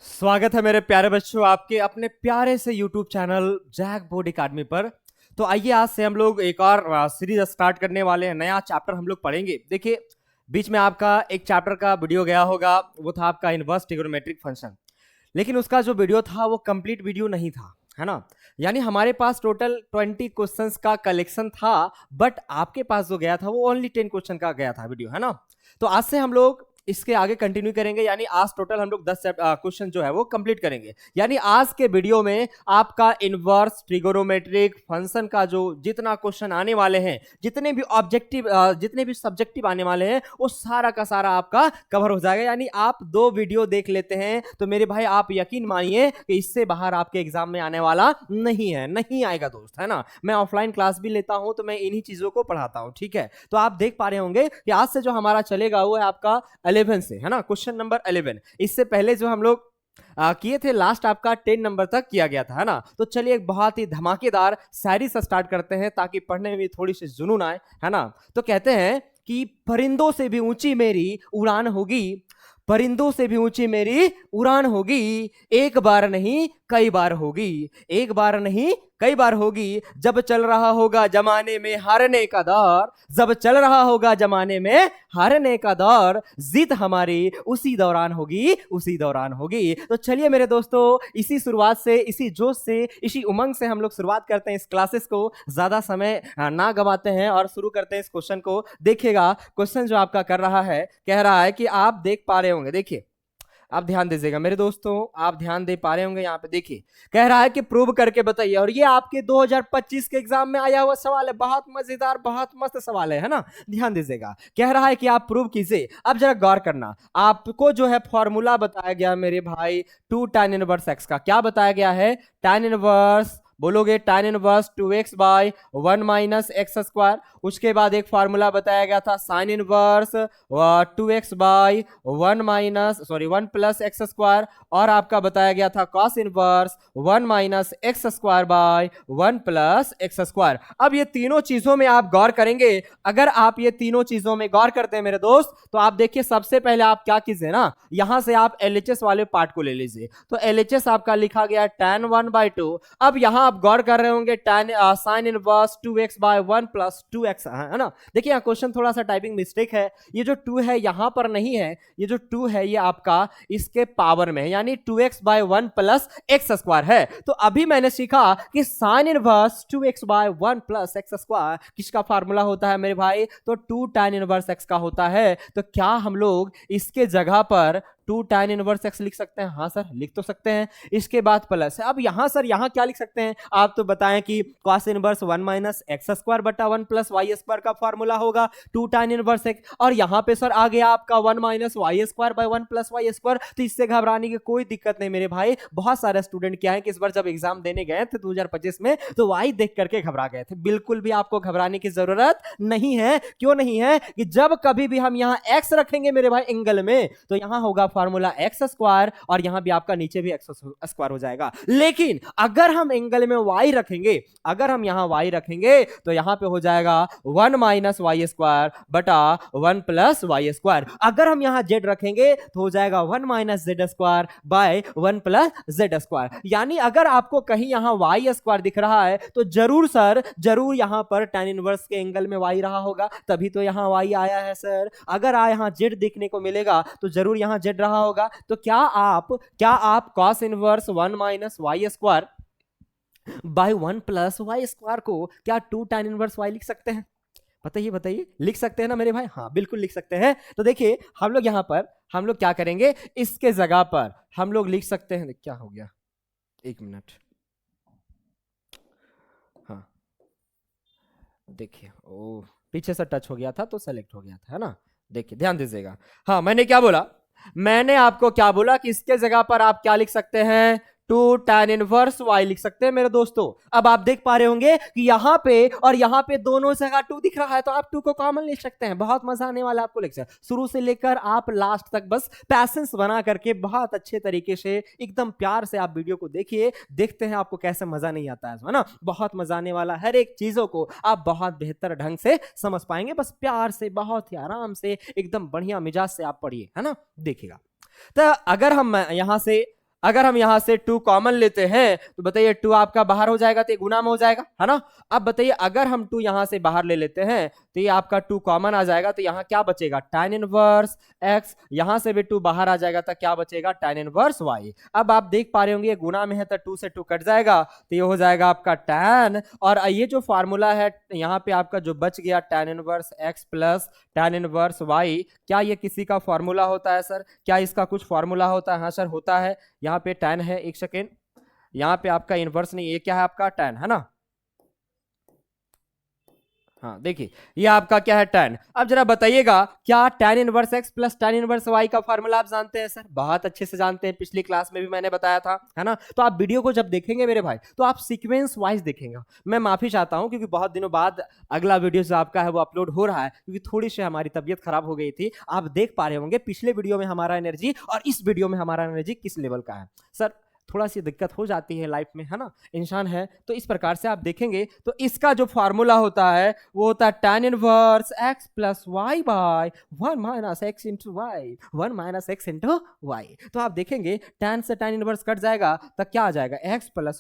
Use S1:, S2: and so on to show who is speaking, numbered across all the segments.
S1: स्वागत है मेरे प्यारे बच्चों आपके अपने प्यारे से YouTube channel JAC board academy पर। तो आइए आज से हम लोग एक और सीरीज स्टार्ट करने वाले हैं। नया चैप्टर हम लोग पढ़ेंगे। देखिए बीच में आपका एक चैप्टर का वीडियो गया होगा, वो था आपका इनवर्स ट्रिग्नोमेट्रिक फंक्शन। लेकिन उसका जो वीडियो था वो कंप्लीट वीडियो नहीं था, है ना। यानी हमारे पास टोटल 20 क्वेश्चंस का कलेक्शन था, बट आपके पास जो गया था वो ओनली 10 क्वेश्चन का गया था वीडियो, है ना। तो आज से हम लोग इसके आगे कंटिन्यू करेंगे, यानी आज टोटल हम लोग 10 क्वेश्चन जो है वो कंप्लीट करेंगे। यानी आज के वीडियो में आपका इनवर्स ट्रिगोनोमेट्रिक फंक्शन का जो जितना क्वेश्चन आने वाले हैं, जितने भी ऑब्जेक्टिव जितने भी सब्जेक्टिव आने वाले हैं, वो सारा का सारा आपका कवर हो जाएगा। यानी आप 2 वीडियो देख लेते हैं तो मेरे भाई आप यकीन मानिए कि इससे बाहर आपके एग्जाम में आने वाला नहीं है, नहीं आएगा दोस्त, है ना। मैं ऑफलाइन क्लास भी लेता हूं तो मैं इन्हीं चीजों को पढ़ाता हूं, ठीक है। तो आप देख पा रहे होंगे कि आज से जो हमारा चलेगा वो है आपका 11 से, है ना, क्वेश्चन नंबर 11। इससे पहले जो हम लोग किए थे लास्ट आपका 10 नंबर तक किया गया था, है ना। तो चलिए एक बहुत ही धमाकेदार शायरी से स्टार्ट करते हैं ताकि पढ़ने में थोड़ी सी जुनून आए, है ना। तो कहते हैं कि परिंदों से भी ऊंची मेरी उड़ान होगी, परिंदों से भी ऊंची मेरी उड़ान होगी, एक बार नहीं कई बार होगी, एक बार नहीं कई बार होगी, जब चल रहा होगा जमाने में हारने का दौर, जब चल रहा होगा जमाने में हारने का दौर, जीत हमारी उसी दौरान होगी, उसी दौरान होगी। तो चलिए मेरे दोस्तों, इसी शुरुआत से, इसी जोश से, इसी उमंग से हम लोग शुरुआत करते हैं इस क्लासेस को। ज्यादा समय ना गवाते हैं और शुरू करते हैं इस क्वेश्चन को। देखिएगा क्वेश्चन जो आपका कर रहा है, कह रहा है कि आप देख पा रहे होंगे, देखिए आप ध्यान दीजिएगा मेरे दोस्तों, आप ध्यान दे पा रहे होंगे। यहाँ पे देखिए कह रहा है कि प्रूव करके बताइए, और ये आपके 2025 के एग्जाम में आया हुआ सवाल है। बहुत मजेदार, बहुत मस्त सवाल है ना। ध्यान दीजिएगा, कह रहा है कि आप प्रूव कीजिए। अब जरा गौर करना, आपको जो है फॉर्मूला बताया गया मेरे भाई 2 tan इनवर्स एक्स का। क्या बताया गया है? tan इनवर्स, बोलोगे tan inverse 2x by 1 minus x square. उसके बाद एक फार्मूला बताया गया था sine inverse 2x by 1 plus x square. और आपका बताया गया था cos inverse 1 minus x square by 1 plus x square. अब ये तीनों चीजों में आप गौर करेंगे। अगर आप ये तीनों चीजों में गौर करते हैं मेरे दोस्त, तो आप देखिए सबसे पहले आप क्या कीजिए ना, यहां से आप एलएचएस वाले पार्ट को ले लीजिए। तो एलएचएस आपका लिखा गया tan 1/2। अब यहां आप गौर कर रहे होंगे tan sine inverse 2x by 1 plus 2x, है ना। देखिए यहाँ क्वेश्चन थोड़ा सा टाइपिंग मिस्टेक है। ये जो 2 है यहां पर नहीं है, ये जो 2 है ये आपका इसके पावर में है, यानी 2x by 1 plus x square है। तो अभी मैंने सीखा कि sine inverse 2x by 1 plus x square किसका फार्मूला होता है मेरे भाई? तो 2 tan इनवर्स x का होता है। तो क्या हम लोग इसके जगह पर 2 tan इनवर्स x लिख सकते हैं? हाँ सर, लिख तो सकते हैं। इसके बाद प्लस है। अब यहां सर यहां क्या लिख सकते हैं? आप तो बताएं कि cos inverse 1 minus x square बटा 1 प्लस वाई स्क्वायर का फॉर्मूला होगा 2 tan इनवर्स x। और यहां पे सर आ गया आपका 1 minus y square by 1 plus y square. तो इससे घबराने की कोई दिक्कत नहीं मेरे भाई। बहुत सारे स्टूडेंट क्या है कि इस बार जब एग्जाम देने गए थे 2025 में, तो वाई देख करके घबरा गए थे। बिल्कुल भी आपको घबराने की जरूरत नहीं है। क्यों नहीं है? कि जब कभी भी हम यहां x रखेंगे मेरे भाई एंगल में, तो यहां होगा फार्मूला एक्स स्क्वायर, और यहां भी आपका नीचे भी एक्स स्क्वायर हो जाएगा। लेकिन अगर हम एंगल में y रखेंगे, अगर हम यहां y रखेंगे, तो यहां पे हो जाएगा 1 माइनस वाई स्क्वायर बटा 1 प्लस वाई स्क्वायर। अगर हम यहां z रखेंगे तो हो जाएगा 1 minus Z square by 1 plus Z square. यानी अगर आपको कहीं यहां y स्क्वायर दिख रहा है, तो जरूर सर, जरूर यहां पर tan इनवर्स के एंगल में y रहा होगा, तभी तो यहां y आया है सर। अगर यहां z देखने को मिलेगा तो जरूर यहां z रहा होगा। तो क्या आप cos inverse 1 minus y square by 1 plus y square को क्या 2 tan इनवर्स y लिख सकते हैं? बताइए बताइए, लिख सकते हैं ना मेरे भाई? हाँ बिल्कुल लिख सकते हैं। तो देखिए हम लोग यहां पर हम लोग क्या करेंगे, इसके जगह पर हम लोग लिख सकते हैं, क्या हो गया, एक मिनट, हाँ देखिए, ओ पीछे से टच हो गया था तो सेलेक्ट हो गया था, है ना। देखिए ध्यान दीजिएगा, हाँ मैंने क्या बोला, मैंने आपको क्या बोला कि इसके जगह पर आप क्या लिख सकते हैं, 2 tan इनवर्स y लिख सकते हैं मेरे दोस्तों। अब आप देख पा रहे होंगे कि यहां पे और यहां पे दोनों जगह 2 दिख रहा है, तो आप 2 को कॉमन ले सकते हैं। बहुत मजा आने वाला आपको लेक्चर, शुरू से लेकर आप लास्ट तक बस पैसेंस बना करके बहुत अच्छे तरीके से एकदम प्यार से आप वीडियो को देखिए। देखते हैं आपको कैसे मजा नहीं आता है ना। बहुत मजा आने वाला, हर एक चीजों को आप बहुत बेहतर ढंग से समझ पाएंगे। बस प्यार से, बहुत ही आराम से, एकदम बढ़िया मिजाज से आप पढ़िए, है ना। देखिएगा, तो अगर हम यहां से अगर हम यहां से 2 कॉमन लेते हैं तो बताइए 2 आपका बाहर हो जाएगा तो ये गुना में हो जाएगा, है ना। अब बताइए अगर हम 2 यहां से बाहर ले लेते हैं तो ये आपका 2 कॉमन आ जाएगा, तो यहाँ क्या बचेगा, tan इनवर्स x। यहां से भी 2 बाहर आ जाएगा तो क्या बचेगा, tan इनवर्स y। अब आप देख पा रहे होंगे ये गुना में है तो 2 से 2 कट जाएगा, तो ये हो जाएगा आपका tan। और ये जो फार्मूला है यहाँ पे आपका जो बच गया tan inverse x plus tan inverse y, क्या ये किसी का फॉर्मूला होता है सर, क्या इसका कुछ फॉर्मूला होता है, हाँ सर होता है। यहाँ पे tan है, एक सेकेंड, यहाँ पे आपका इनवर्स नहीं, ये क्या है आपका tan, है ना। हाँ देखिए ये आपका क्या है tan। अब जरा बताइएगा क्या tan inverse x plus tan inverse y का फॉर्मूला आप जानते हैं सर, बहुत अच्छे से जानते हैं, पिछली क्लास में भी मैंने बताया था, है ना। तो आप वीडियो को जब देखेंगे मेरे भाई तो आप सीक्वेंस वाइज देखेंगे। मैं माफी चाहता हूं क्योंकि बहुत दिनों बाद अगला वीडियो जो आपका है वो अपलोड हो रहा है, क्योंकि थोड़ी सी हमारी तबियत खराब हो गई थी। आप देख पा रहे होंगे पिछले वीडियो में हमारा एनर्जी और इस वीडियो में हमारा एनर्जी किस लेवल का है सर, थोड़ा सी दिक्कत हो जाती है लाइफ में, है ना, इंसान है। तो इस प्रकार से आप देखेंगे तो इसका जो फार्मूला होता है वो होता है tan inverse x plus y by 1 minus x into y, 1 minus x into y. तो आप देखेंगे tan से tan इनवर्स कट जाएगा तो क्या आ जाएगा, x plus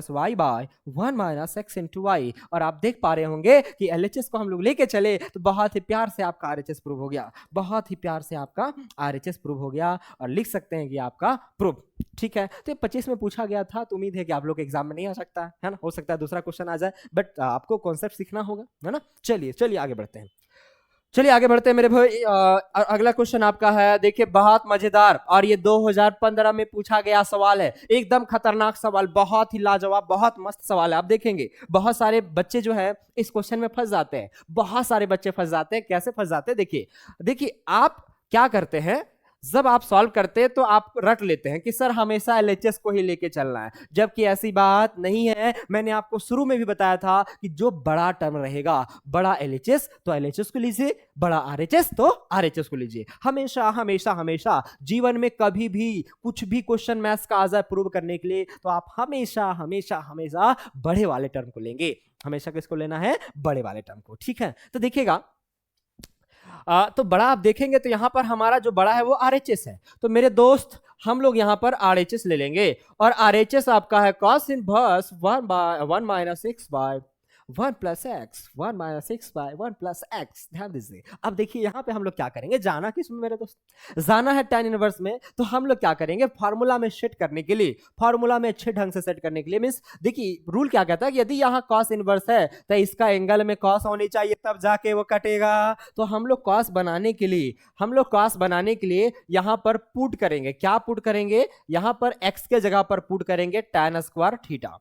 S1: y by 1 minus x into y. और आप देख पा रहे होंगे कि एलएचएस को हम लोग लेके चले तो बहुत ही प्यार से आपका आरएचएस प्रूव हो गया, बहुत ही प्यार से आपका आरएचएस प्रूव हो गया, और लिख सकते हैं कि आपका प्रूफ, ठीक है। तो 25 में पूछा गया था, तो उम्मीद है कि आप लोग एग्जाम में नहीं आ सकता है ना, हो सकता है दूसरा क्वेश्चन आ जाए, बट आपको कॉन्सेप्ट सीखना होगा, है ना। चलिए चलिए आगे बढ़ते हैं, चलिए आगे बढ़ते हैं मेरे भाई। अगला क्वेश्चन आपका है, देखिए बहुत मजेदार, और ये 2015 में पूछा गया सवाल है, एकदम खतरनाक सवाल, बहुत ही लाजवाब, बहुत मस्त सवाल है। आप देखेंगे बहुत सारे बच्चे जो है इस क्वेश्चन में फंस जाते हैं, बहुत सारे बच्चे फंस जाते हैं। कैसे फंस जाते हैं, देखिए देखिए आप क्या करते हैं, जब आप सॉल्व करते हैं तो आप रट लेते हैं कि सर हमेशा एलएचएस को ही लेके चलना है, जबकि ऐसी बात नहीं है। मैंने आपको शुरू में भी बताया था कि जो बड़ा टर्म रहेगा, बड़ा एलएचएस तो एलएचएस को लीजिए, बड़ा आरएचएस तो आरएचएस को लीजिए। हमेशा हमेशा हमेशा जीवन में कभी भी कुछ भी क्वेश्चन मैथ्स का आ जाए प्रूव करने के लिए, तो आप हमेशा हमेशा हमेशा बड़े वाले टर्म को लेंगे, हमेशा किसको लेना है, बड़े वाले टर्म को, ठीक है। तो देखिएगा तो बड़ा आप देखेंगे तो यहां पर हमारा जो बड़ा है वो आरएचएस है, तो मेरे दोस्त हम लोग यहां पर आरएचएस ले लेंगे, और आरएचएस आपका है cos inverse 1 minus x by 1 plus x, 1 minus x by 1 plus x. ध्यान दीजिए, अब देखिए यहाँ पे हम लोग क्या करेंगे, जाना किसमें मेरे दोस्त, जाना है tan इनवर्स में, तो हम लोग क्या करेंगे, फार्मूला में सेट करने के लिए, फार्मूला में अच्छे ढंग से सेट करने के लिए, मींस देखिए रूल क्या कहता है कि यदि यहाँ cos इनवर्स है तो इसका एंगल में cos होनी चाहिए, तब जाके वो कटेगा। तो हम लोग cos बनाने के लिए, हम लोग cos बनाने के लिए यहाँ पर पुट करेंगे, क्या पुट करेंगे, यहाँ पर x के जगह पर पुट करेंगे tan स्क्वायर थीटा,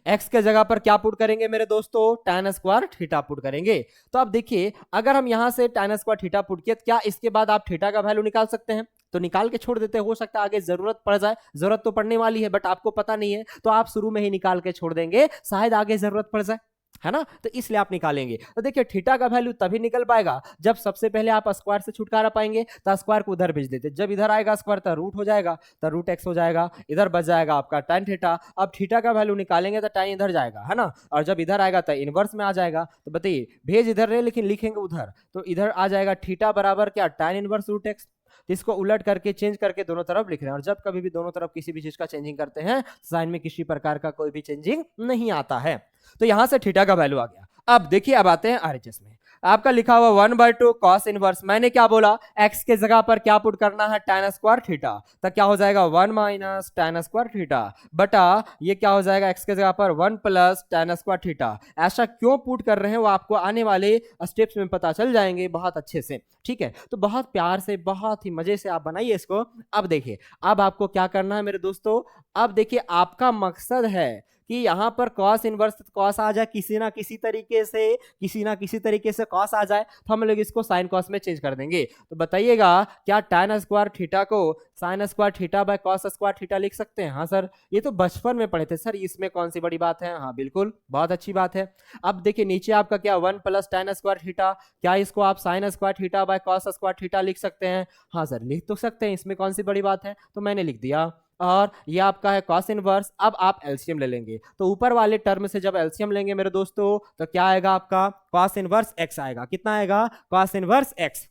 S1: x के जगह पर क्या पुट करेंगे मेरे दोस्तों, tan स्क्वायर थीटा पुट करेंगे। तो आप देखिए अगर हम यहां से tan स्क्वायर थीटा पुट किए, क्या इसके बाद आप थीटा का वैल्यू निकाल सकते हैं, तो निकाल के छोड़ देते हैं, हो सकता है आगे जरूरत पड़ जाए, जरूरत तो पड़ने वाली है बट आपको पता नहीं है, तो आप शुरू में ही निकाल के छोड़ देंगे, शायद आगे जरूरत पड़ जाए, है ना। तो इसलिए आप निकालेंगे। तो देखिए थीटा का वैल्यू तभी निकल पाएगा जब सबसे पहले आप स्क्वायर से छुटकारा पाएंगे, तो स्क्वायर को उधर भेज देते, जब इधर आएगा स्क्वायर तो रूट हो जाएगा, तो रूट एक्स हो जाएगा, इधर बच जाएगा आपका tan थीटा। अब थीटा का वैल्यू निकालेंगे तो tan इधर जाएगा, है ना, और जब इधर आएगा तो इनवर्स में आ जाएगा। तो बताइए भेज इधर रहे लेकिन लिखेंगे उधर, तो इधर आ जाएगा थीटा बराबर क्या, tan इनवर्स रूट एक्स। इसको उलट करके चेंज करके दोनों तरफ लिख रहे हैं, और जब कभी भी दोनों तरफ किसी भी चीज का चेंजिंग करते हैं साइन में किसी प्रकार का कोई भी चेंजिंग नहीं आता है। तो यहां से थीटा का वैल्यू आ गया। अब देखिए अब आते हैं आरएचएस में, आपका लिखा हुआ 1/2 cos इनवर्स, मैंने क्या बोला, x के जगह पर क्या पुट करना है, tan स्क्वायर थीटा, तो क्या हो जाएगा 1 माइनस tan स्क्वायर थीटा बटा ये क्या हो जाएगा, x के जगह पर 1 प्लस tan स्क्वायर थीटा। ऐसा क्यों पुट कर रहे हैं वो आपको आने वाले स्टेप्स में पता चल जाएंगे बहुत अच्छे से, ठीक है। तो बहुत प्यार से बहुत ही मजे से आप बनाइए इसको। अब देखिए अब आपको क्या करना है मेरे दोस्तों, अब देखिए आपका मकसद है कि यहां पर cos इनवर्स cos आ जाए, किसी ना किसी तरीके से, किसी ना किसी तरीके से cos आ जाए, तो हम लोग इसको sin cos में चेंज कर देंगे। तो बताइएगा क्या tan स्क्वायर थीटा को sin square theta bye cos square theta लिख सकते हैं, हाँ सर, ये तो बचपन में पढ़े थे सर, इसमें कौन सी बड़ी बात है, हाँ बिल्कुल बहुत अच्छी बात है। अब देखिए नीचे आपका क्या 1 प्लस tan स्क्वायर थीटा, क्या इसको आप sin square theta bye cos square theta लिख सकते हैं, हाँ सर लिख तो सकते हैं, इसमें कौन सी बड़ी बात है, तो मैंने लिख दिया। और ये आपका है cos इनवर्स। अब आप एलसीएम ले लेंगे, तो ऊपर वाले टर्म से जब एलसीएम लेंगे मेरे दोस्तों तो क्या आएगा आपका cos इनवर्स x आएगा, कितना आएगा cos इनवर्स x।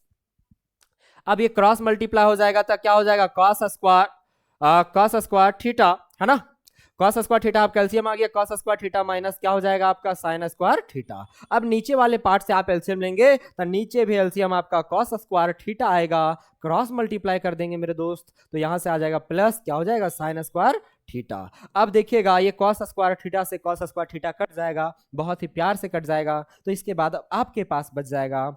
S1: अब ये क्रॉस मल्टीप्लाई हो जाएगा तो क्या हो जाएगा cos square cos square theta, है ना। कॉस स्क्वायर थीटा आपका एलसीएम आ गया, कॉस स्क्वायर थीटा माइनस क्या हो जाएगा आपका साइन स्क्वायर थीटा। अब नीचे वाले पार्ट से आप एलसीएम लेंगे तो नीचे भी एलसीएम आपका कॉस स्क्वायर थीटा आएगा, क्रॉस मल्टीप्लाई कर देंगे मेरे दोस्त, तो यहां से आ जाएगा प्लस क्या हो जाएगा साइन स्क्वायर थीटा। अब देखिएगा ये कॉस स्क्वायर थीटा से कॉस स्क्वायर थीटा कट जाएगा, बहुत ही प्यार से कट जाएगा, तो इसके बाद आपके पास बच जाएगा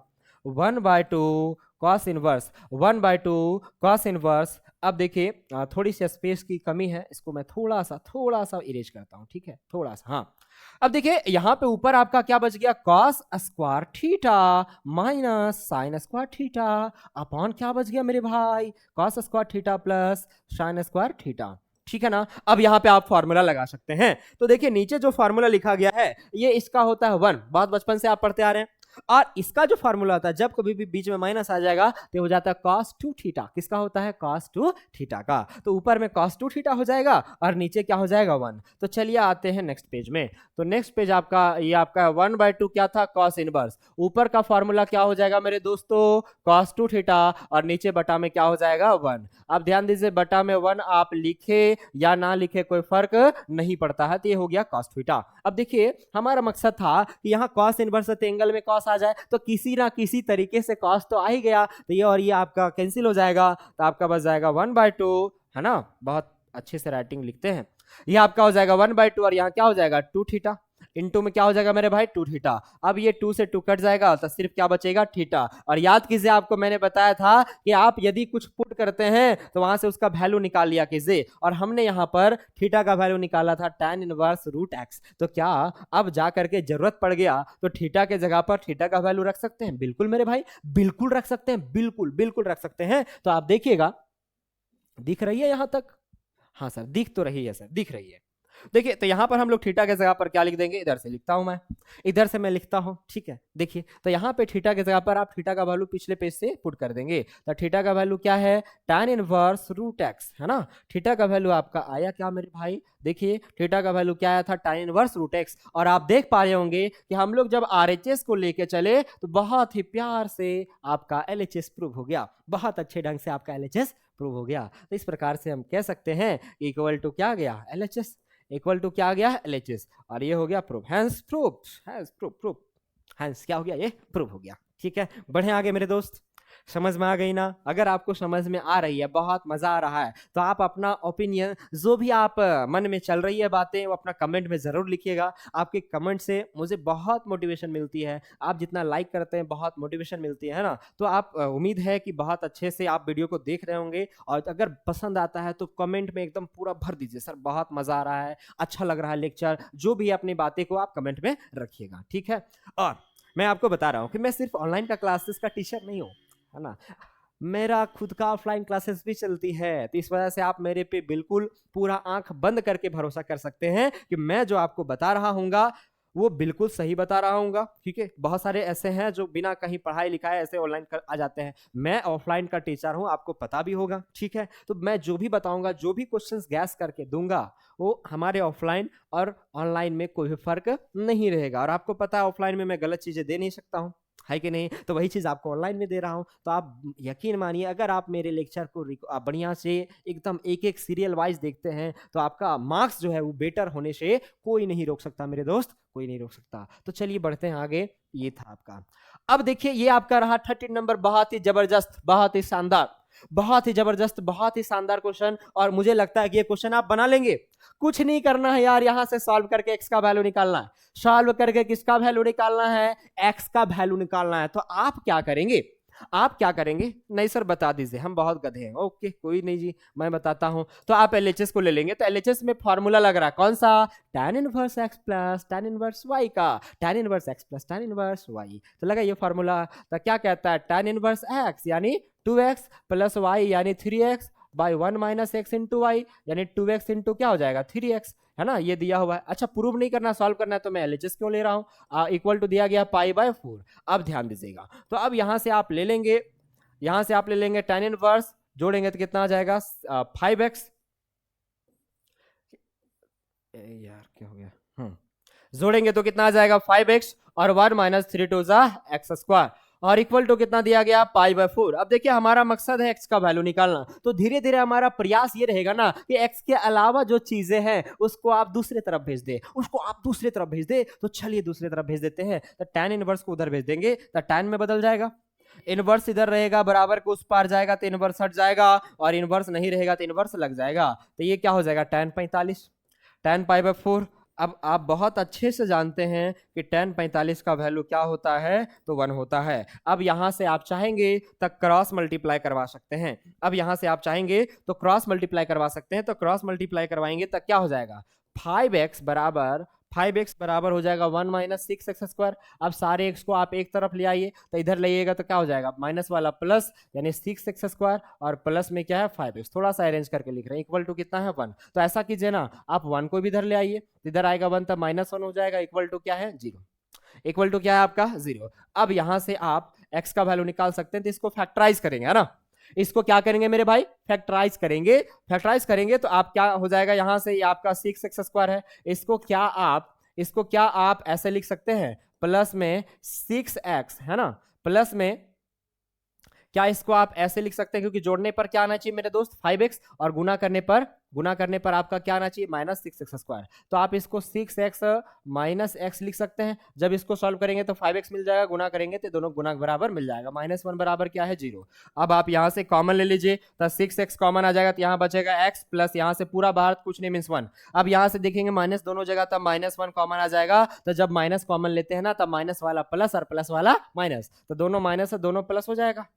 S1: 1/2 कॉस इनवर्स, 1/2 कॉस इनवर्स। अब देखिए थोड़ी सी स्पेस की कमी है, इसको मैं थोड़ा सा इरेज करता हूं, ठीक है, थोड़ा सा, हाँ। अब देखिए यहां पे ऊपर आपका क्या बच गया, cos square theta minus sine square theta upon क्या बच गया मेरे भाई, cos square theta plus sine square theta, ठीक है ना। अब यहां पे आप फॉर्मूला लगा सकते हैं, तो देखिए नीचे जो फॉर्मूला लिखा गया है ये इसका होता है 1, बहुत बचपन से आप पढ़ते आ रहे हैं। और इसका जो फॉर्मूला होता है जब कभी भी बीच में माइनस आ जाएगा तो हो जाता है cos 2 थीटा, किसका होता है cos 2 थीटा का, तो ऊपर में cos 2 थीटा हो जाएगा और नीचे क्या हो जाएगा 1। तो चलिए आते हैं नेक्स्ट पेज में, तो नेक्स्ट पेज आपका ये आपका 1/2 क्या था cos इनवर्स, ऊपर का फॉर्मूला क्या हो जाएगा मेरे दोस्तों cos 2 थीटा और नीचे बटा में क्या हो जाएगा 1। अब ध्यान दीजिए बटा में 1 आप लिखे या ना लिखे कोई फर्क नहीं पड़ता है, तो ये हो गया cos थीटा। अब देखिए हमारा मकसद था कि यहाँ cos इनवर्स एंगल में cos आ जाए, तो किसी ना किसी तरीके से cos तो आ ही गया, तो ये और ये आपका कैंसिल हो जाएगा, तो आपका बच जाएगा 1/2, है ना। बहुत अच्छे से राइटिंग लिखते हैं, ये आपका हो जाएगा 1/2 और यहाँ क्या हो जाएगा 2 थीटा, इनटू में क्या हो जाएगा मेरे भाई 2 थीटा। अब ये 2 से 2 कट जाएगा तो सिर्फ क्या बचेगा थीटा। और याद कीजिए आपको मैंने बताया था कि आप यदि कुछ पुट करते हैं तो वहां से उसका वैल्यू निकाल लिया कीजिए, और हमने यहां पर थीटा का वैल्यू निकाला था tan इनवर्स रूट एक्स। तो क्या अब जा करके जरूरत पड़ गया तो थीटा के जगह पर थीटा का वैल्यू रख सकते हैं? बिल्कुल मेरे भाई, बिल्कुल रख सकते हैं, बिल्कुल बिल्कुल रख सकते हैं। तो आप देखिएगा दिख रही है यहां तक, हाँ सर दिख तो रही है सर, दिख रही है। देखिए तो यहां पर हम लोग थीटा के जगह पर क्या लिख देंगे, इधर से लिखता हूं मैं, इधर से मैं लिखता हूं, ठीक है। देखिए तो यहां पे थीटा के जगह पर आप थीटा का वैल्यू पिछले पेज से पुट कर देंगे, तो थीटा का वैल्यू क्या है tan इनवर्स रूट एक्स, है ना। थीटा का वैल्यू आपका आया क्या मेरे भाई, देखिए थीटा का वैल्यू क्या आया था tan इनवर्स रूट एक्स। और आप देख पा रहे होंगे कि हम लोग जब RHS को लेके चले तो बहुत ही प्यार से आपका LHS प्रूव हो गया, बहुत अच्छे ढंग से आपका LHS प्रूव हो गया। तो इस प्रकार से हम कह सकते हैं इक्वल टू क्या गया LHS, इक्वल टू क्या आ गया LHS, और ये हो गया proof, hence proof, hence proof, proof hence क्या हो गया, ये प्रूफ हो गया, ठीक है। बढ़े आगे मेरे दोस्त, समझ में आ गई ना। अगर आपको समझ में आ रही है, बहुत मजा आ रहा है, तो आप अपना ओपिनियन जो भी आप मन में चल रही है बातें वो अपना कमेंट में जरूर लिखिएगा। आपके कमेंट से मुझे बहुत मोटिवेशन मिलती है, आप जितना लाइक करते हैं बहुत मोटिवेशन मिलती है ना। तो आप उम्मीद है कि बहुत अच्छे से आप वीडियो को देख रहे होंगे, और अगर पसंद आता है तो कमेंट में एकदम पूरा भर दीजिए सर बहुत मजा आ रहा है, अच्छा लग रहा है लेक्चर, जो भी अपनी बातें को आप कमेंट में रखिएगा, ठीक है। और मैं आपको बता रहा हूँ कि मैं सिर्फ ऑनलाइन का क्लासेस का टीचर नहीं हूँ, है ना, मेरा खुद का ऑफलाइन क्लासेस भी चलती है, तो इस वजह से आप मेरे पे बिल्कुल पूरा आंख बंद करके भरोसा कर सकते हैं कि मैं जो आपको बता रहा हूँगा वो बिल्कुल सही बता रहा हूँगा, ठीक है। बहुत सारे ऐसे हैं जो बिना कहीं पढ़ाई लिखाए ऐसे ऑनलाइन आ जाते हैं, मैं ऑफलाइन का टीचर हूँ, आपको पता भी होगा, ठीक है। तो मैं जो भी बताऊंगा, जो भी क्वेश्चंस गैस करके दूंगा, वो हमारे ऑफलाइन और ऑनलाइन में कोई भी फर्क नहीं रहेगा। और आपको पता है ऑफलाइन में मैं गलत चीजें दे नहीं सकता हूँ, है कि नहीं, तो वही चीज आपको ऑनलाइन में दे रहा हूं। तो आप यकीन मानिए अगर आप मेरे लेक्चर को बढ़िया से एकदम एक एक सीरियल वाइज देखते हैं तो आपका मार्क्स जो है वो बेटर होने से कोई नहीं रोक सकता मेरे दोस्त, कोई नहीं रोक सकता। तो चलिए बढ़ते हैं आगे, ये था आपका। अब देखिए ये आपका रहा 13 नंबर, बहुत ही जबरदस्त, बहुत ही शानदार, बहुत ही जबरदस्त, बहुत ही शानदार क्वेश्चन, और मुझे लगता है कि ये क्वेश्चन आप बना लेंगे। कुछ नहीं करना है यार, यहां से सॉल्व करके एक्स का वैल्यू निकालना है, सॉल्व करके किसका वैल्यू निकालना है, एक्स का वैल्यू निकालना है। तो आप क्या करेंगे, आप क्या करेंगे, नहीं सर बता दीजिए हम बहुत गधे हैं, ओके कोई नहीं जी मैं बताता हूं। तो आप LHS को ले लेंगे, तो LHS में फॉर्मूला लग रहा है कौन सा, tan inverse x plus tan inverse y का, tan inverse x plus tan inverse y। तो लगा ये फॉर्मूला, तो क्या कहता है tan इनवर्स x यानी 2x प्लस y यानी 3x by 1 minus x into y, यानी 2x इंटू क्या हो जाएगा 3x, है ना, ये दिया हुआ है। अच्छा प्रूव नहीं करना, सॉल्व करना है, तो मैं LHS क्यों ले रहा हूं, इक्वल टू दिया गया π/4। अब ध्यान दीजिएगा, तो अब यहां से आप ले लेंगे, यहां से आप ले लेंगे tan इनवर्स, जोड़ेंगे तो कितना आ जाएगा 5x, यार क्या हो गया, जोड़ेंगे तो कितना आ जाएगा 5x और 1 माइनस 3 टू जा एक्स स्क्वायर, और इक्वल टू कितना दिया गया, π/4। अब देखिए हमारा मकसद है एक्स का वैल्यू निकालना, तो धीरे धीरे हमारा प्रयास ये रहेगा ना कि एक्स के अलावा जो चीजें हैं उसको आप दूसरे तरफ भेज दे, उसको आप दूसरे तरफ भेज दे। तो चलिए दूसरे तरफ भेज देते हैं। तो tan इनवर्स को उधर भेज देंगे तो tan में बदल जाएगा, इनवर्स इधर रहेगा, बराबर को उस पार जाएगा तो इनवर्स हट जाएगा, और इनवर्स नहीं रहेगा तो इनवर्स लग जाएगा। तो ये क्या हो जाएगा, tan 45, tan π/4। अब आप बहुत अच्छे से जानते हैं कि tan 45 का वैल्यू क्या होता है, तो 1 होता है। अब यहां से आप चाहेंगे तो क्रॉस मल्टीप्लाई करवा सकते हैं। अब यहां से आप चाहेंगे तो क्रॉस मल्टीप्लाई करवा सकते हैं। तो क्रॉस मल्टीप्लाई करवाएंगे तो क्या हो जाएगा, 5x बराबर हो जाएगा 1 - 6x²। अब सारे x को आप एक तरफ ले आइए, तो इधर लाइएगा तो क्या हो जाएगा, माइनस वाला प्लस, यानी 6x², और प्लस में क्या है 5x। थोड़ा सा अरेंज करके लिख रहे हैं, इक्वल टू कितना है 1। तो ऐसा कीजिए ना, आप 1 को भी इधर ले आइए, इधर आएगा 1 तब -1 हो जाएगा, इक्वल टू क्या है 0। इक्वल टू क्या है आपका 0। अब यहां से आप x का वैल्यू निकाल सकते हैं, तो इसको फैक्टराइज करेंगे, है ना। इसको क्या करेंगे मेरे भाई, फैक्टराइज करेंगे। फैक्टराइज करेंगे तो आप क्या हो जाएगा, यहां से ये आपका 6x² है, इसको क्या आप ऐसे लिख सकते हैं, प्लस में 6x, है ना, प्लस में क्या इसको आप ऐसे लिख सकते हैं, क्योंकि जोड़ने पर क्या आना चाहिए मेरे दोस्त 5x, और गुना करने पर आपका क्या आना चाहिए, -6x²। तो आप इसको 6x - x लिख सकते हैं। जब इसको सॉल्व करेंगे तो 5x मिल जाएगा, गुना करेंगे तो दोनों गुना बराबर मिल जाएगा, -1 बराबर क्या है 0। अब आप यहां से कॉमन ले लीजिए, तो 6x कॉमन आ जाएगा, तो यहाँ बचेगा x प्लस यहाँ से पूरा बाहर कुछ नहीं, -1। अब यहाँ से देखेंगे माइनस दोनों जगह, तब -1 कॉमन आ जाएगा। तो जब माइनस कॉमन लेते हैं ना, तब माइनस वाला प्लस और प्लस वाला माइनस, तो दोनों माइनस है दोनों प्लस हो जाएगा,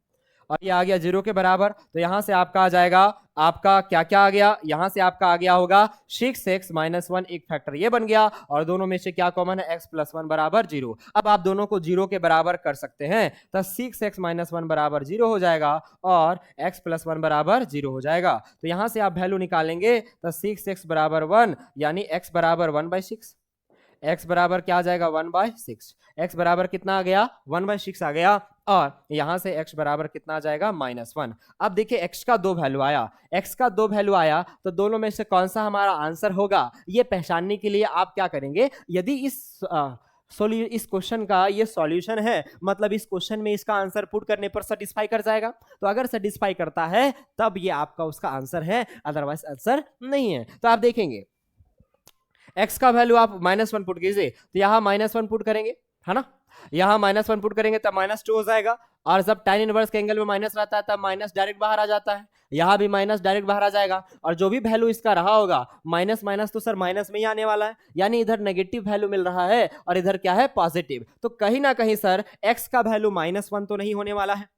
S1: और ये आ गया 0 के बराबर। तो यहां से आपका आ जाएगा, आपका क्या क्या आ गया, यहां से आपका आ गया होगा 6x - 1, एक फैक्टर ये बन गया, और दोनों में से क्या कॉमन है, x + 1 बराबर 0। अब आप दोनों को 0 के बराबर कर सकते हैं, तो 6x - 1 बराबर 0 हो जाएगा, और x + 1 बराबर 0 हो जाएगा। तो यहां से आप वैल्यू निकालेंगे, तो 6x बराबर 1, यानी x बराबर 1/6। x बराबर क्या आ जाएगा 1/6। x बराबर कितना आ गया, 1/6 आ गया, और यहां से x बराबर कितना आ जाएगा, -1। अब देखिए x का 2 वैल्यू आया, तो दोनों में से कौन सा हमारा आंसर होगा, ये पहचानने के लिए आप क्या करेंगे, यदि इस क्वेश्चन का ये सॉल्यूशन है, मतलब इस क्वेश्चन में इसका आंसर पुट करने पर सेटिस्फाई कर जाएगा, तो अगर सेटिस्फाई करता है तब ये आपका उसका आंसर है, अदरवाइज आंसर नहीं है। तो आप देखेंगे x का वैल्यू आप -1 पुट कीजिए, तो यहां -1 पुट करेंगे, है ना, यहां -1 पुट करेंगे तब -2 हो जाएगा, और जब tan इनवर्स के एंगल में माइनस रहता है तब माइनस डायरेक्ट बाहर आ जाता है, यहां भी माइनस डायरेक्ट बाहर आ जाएगा, और जो भी वैल्यू इसका रहा होगा माइनस माइनस तो सर माइनस में ही आने वाला है, यानी इधर नेगेटिव वैल्यू मिल रहा है और इधर क्या है पॉजिटिव। तो कहीं ना कहीं सर x का वैल्यू -1 तो नहीं होने वाला है,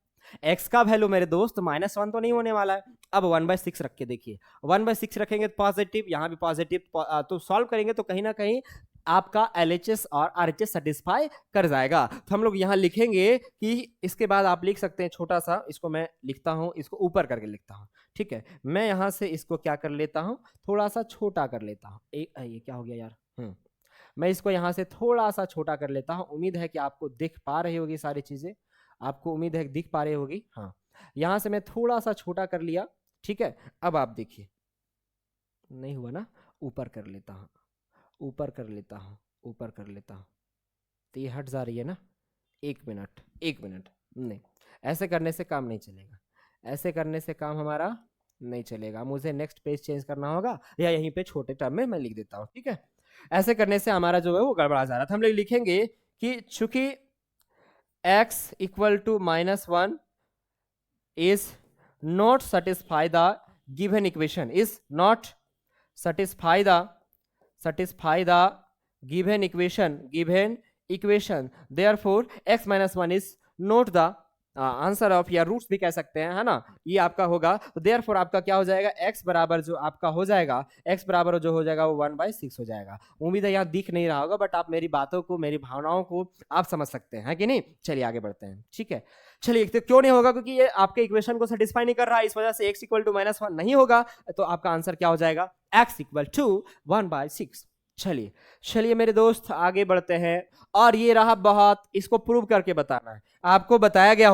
S1: x का वैल्यू मेरे दोस्त -1 तो नहीं होने वाला है। अब 1/6 रख के देखिए, 1/6 रखेंगे तो पॉजिटिव, यहां भी पॉजिटिव, तो सॉल्व करेंगे तो कहीं ना कहीं आपका LHS और RHS सेटिस्फाई कर जाएगा। तो हम लोग यहां लिखेंगे कि इसके बाद आप लिख सकते हैं छोटा सा, इसको मैं लिखता हूं, इसको ऊपर करके लिखता हूं, ठीक है। मैं यहां से इसको क्या कर लेता हूं, थोड़ा सा छोटा कर लेता हूं, ये क्या हो गया यार, मैं इसको यहां से थोड़ा सा छोटा कर लेता हूं। उम्मीद है कि आपको दिख पा रही होगी सारी चीजें, आपको उम्मीद है दिख पा रही होगी, हाँ। यहां से मैं थोड़ा सा छोटा कर लिया, ठीक है। अब आप देखिए, नहीं हुआ ना, ऊपर कर लेता हूं, ऊपर कर लेता हूं, तो ये हट जा रही है ना, एक मिनट, नहीं, ऐसे करने से काम नहीं चलेगा, ऐसे करने से काम हमारा नहीं चलेगा, मुझे नेक्स्ट पेज चेंज करना होगा, या यहीं पे छोटे टर्म में मैं लिख देता हूं, ठीक है। ऐसे करने से हमारा जो है वो गड़बड़ा जा रहा था। हम लोग लिखेंगे कि चूंकि x = -1 is not satisfy the given equation, is not satisfy the given equation, therefore x - 1 is not the answer of, या रूट्स भी कह सकते हैं, है ना, ये आपका होगा। तो देयरफॉर आपका क्या हो जाएगा, x बराबर जो आपका हो जाएगा, x बराबर जो हो जाएगा वो 1/6 हो जाएगा। उम्मीद है यहाँ दिख नहीं रहा होगा, बट आप मेरी बातों को, मेरी भावनाओं को आप समझ सकते हैं कि नहीं। चलिए आगे बढ़ते हैं, ठीक है। चलिए, तो क्यों नहीं होगा, क्योंकि ये आपके इक्वेशन को सेटिस्फाई नहीं कर रहा है, इस वजह से x = -1 नहीं होगा, तो आपका आंसर क्या हो जाएगा, x = 1/6। चलिए मेरे दोस्त आगे बढ़ते हैं, और ये रहा बहुत, इसको प्रूव करके बताना है। आपको बताया गया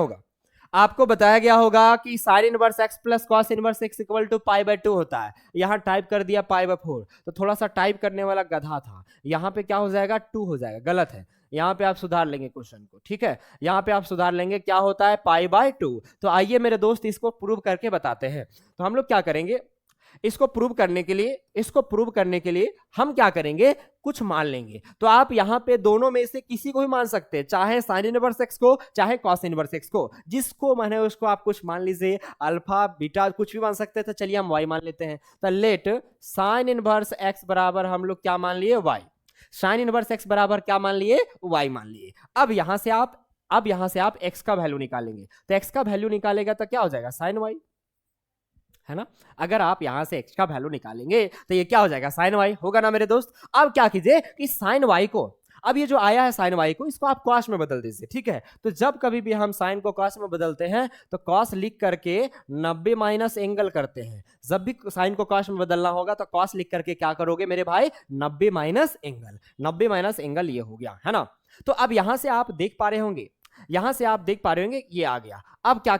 S1: होगा कि sin inverse x plus cos inverse x = π/2 होता है। यहां टाइप कर दिया π/4, तो थोड़ा सा टाइप करने वाला गधा था, यहां पे क्या हो जाएगा 2 हो जाएगा, गलत है, यहाँ पे आप सुधार लेंगे क्वेश्चन को, ठीक है, यहाँ पे आप सुधार लेंगे क्या होता है π/2। तो आइए मेरे दोस्त इसको प्रूव करके बताते हैं। तो हम लोग क्या करेंगे, इसको प्रूव करने के लिए हम क्या करेंगे, कुछ मान लेंगे। तो आप यहां पे दोनों में से किसी को भी मान सकते हैं, चाहे साइन इनवर्स एक्स को चाहे कॉस इनवर्स एक्स को, जिसको माने उसको आप कुछ मान लीजिए, अल्फा बीटा कुछ भी मान सकते हैं। तो चलिए हम वाई मान लेते हैं। तो लेट साइन इनवर्स एक्स बराबर हम लोग क्या मान लिए, वाई। साइन इनवर्स एक्स बराबर क्या मान लिए, वाई मान लिए। अब यहां से आप एक्स का वैल्यू निकालेंगे। तो एक्स का वैल्यू निकालेगा तो क्या हो जाएगा, साइन वाई, है ना। अगर आप यहां से x का वैल्यू निकालेंगे तो ये क्या हो जाएगा, साइन y होगा ना मेरे दोस्त। अब क्या कीजिए कि साइन y को, अब ये जो आया है साइन y को, इसको आप कॉस में बदल दीजिए, ठीक है। तो जब कभी भी हम साइन को कॉस में बदलते हैं तो कॉस लिख करके 90 माइनस एंगल करते हैं। जब भी साइन को कॉस में बदलना होगा तो कॉस लिख करके क्या करोगे मेरे भाई, 90 माइनस एंगल, 90 माइनस एंगल ये हो गया, है ना। तो अब यहां से आप देख पा रहे होंगे, ये आ गया। अब क्या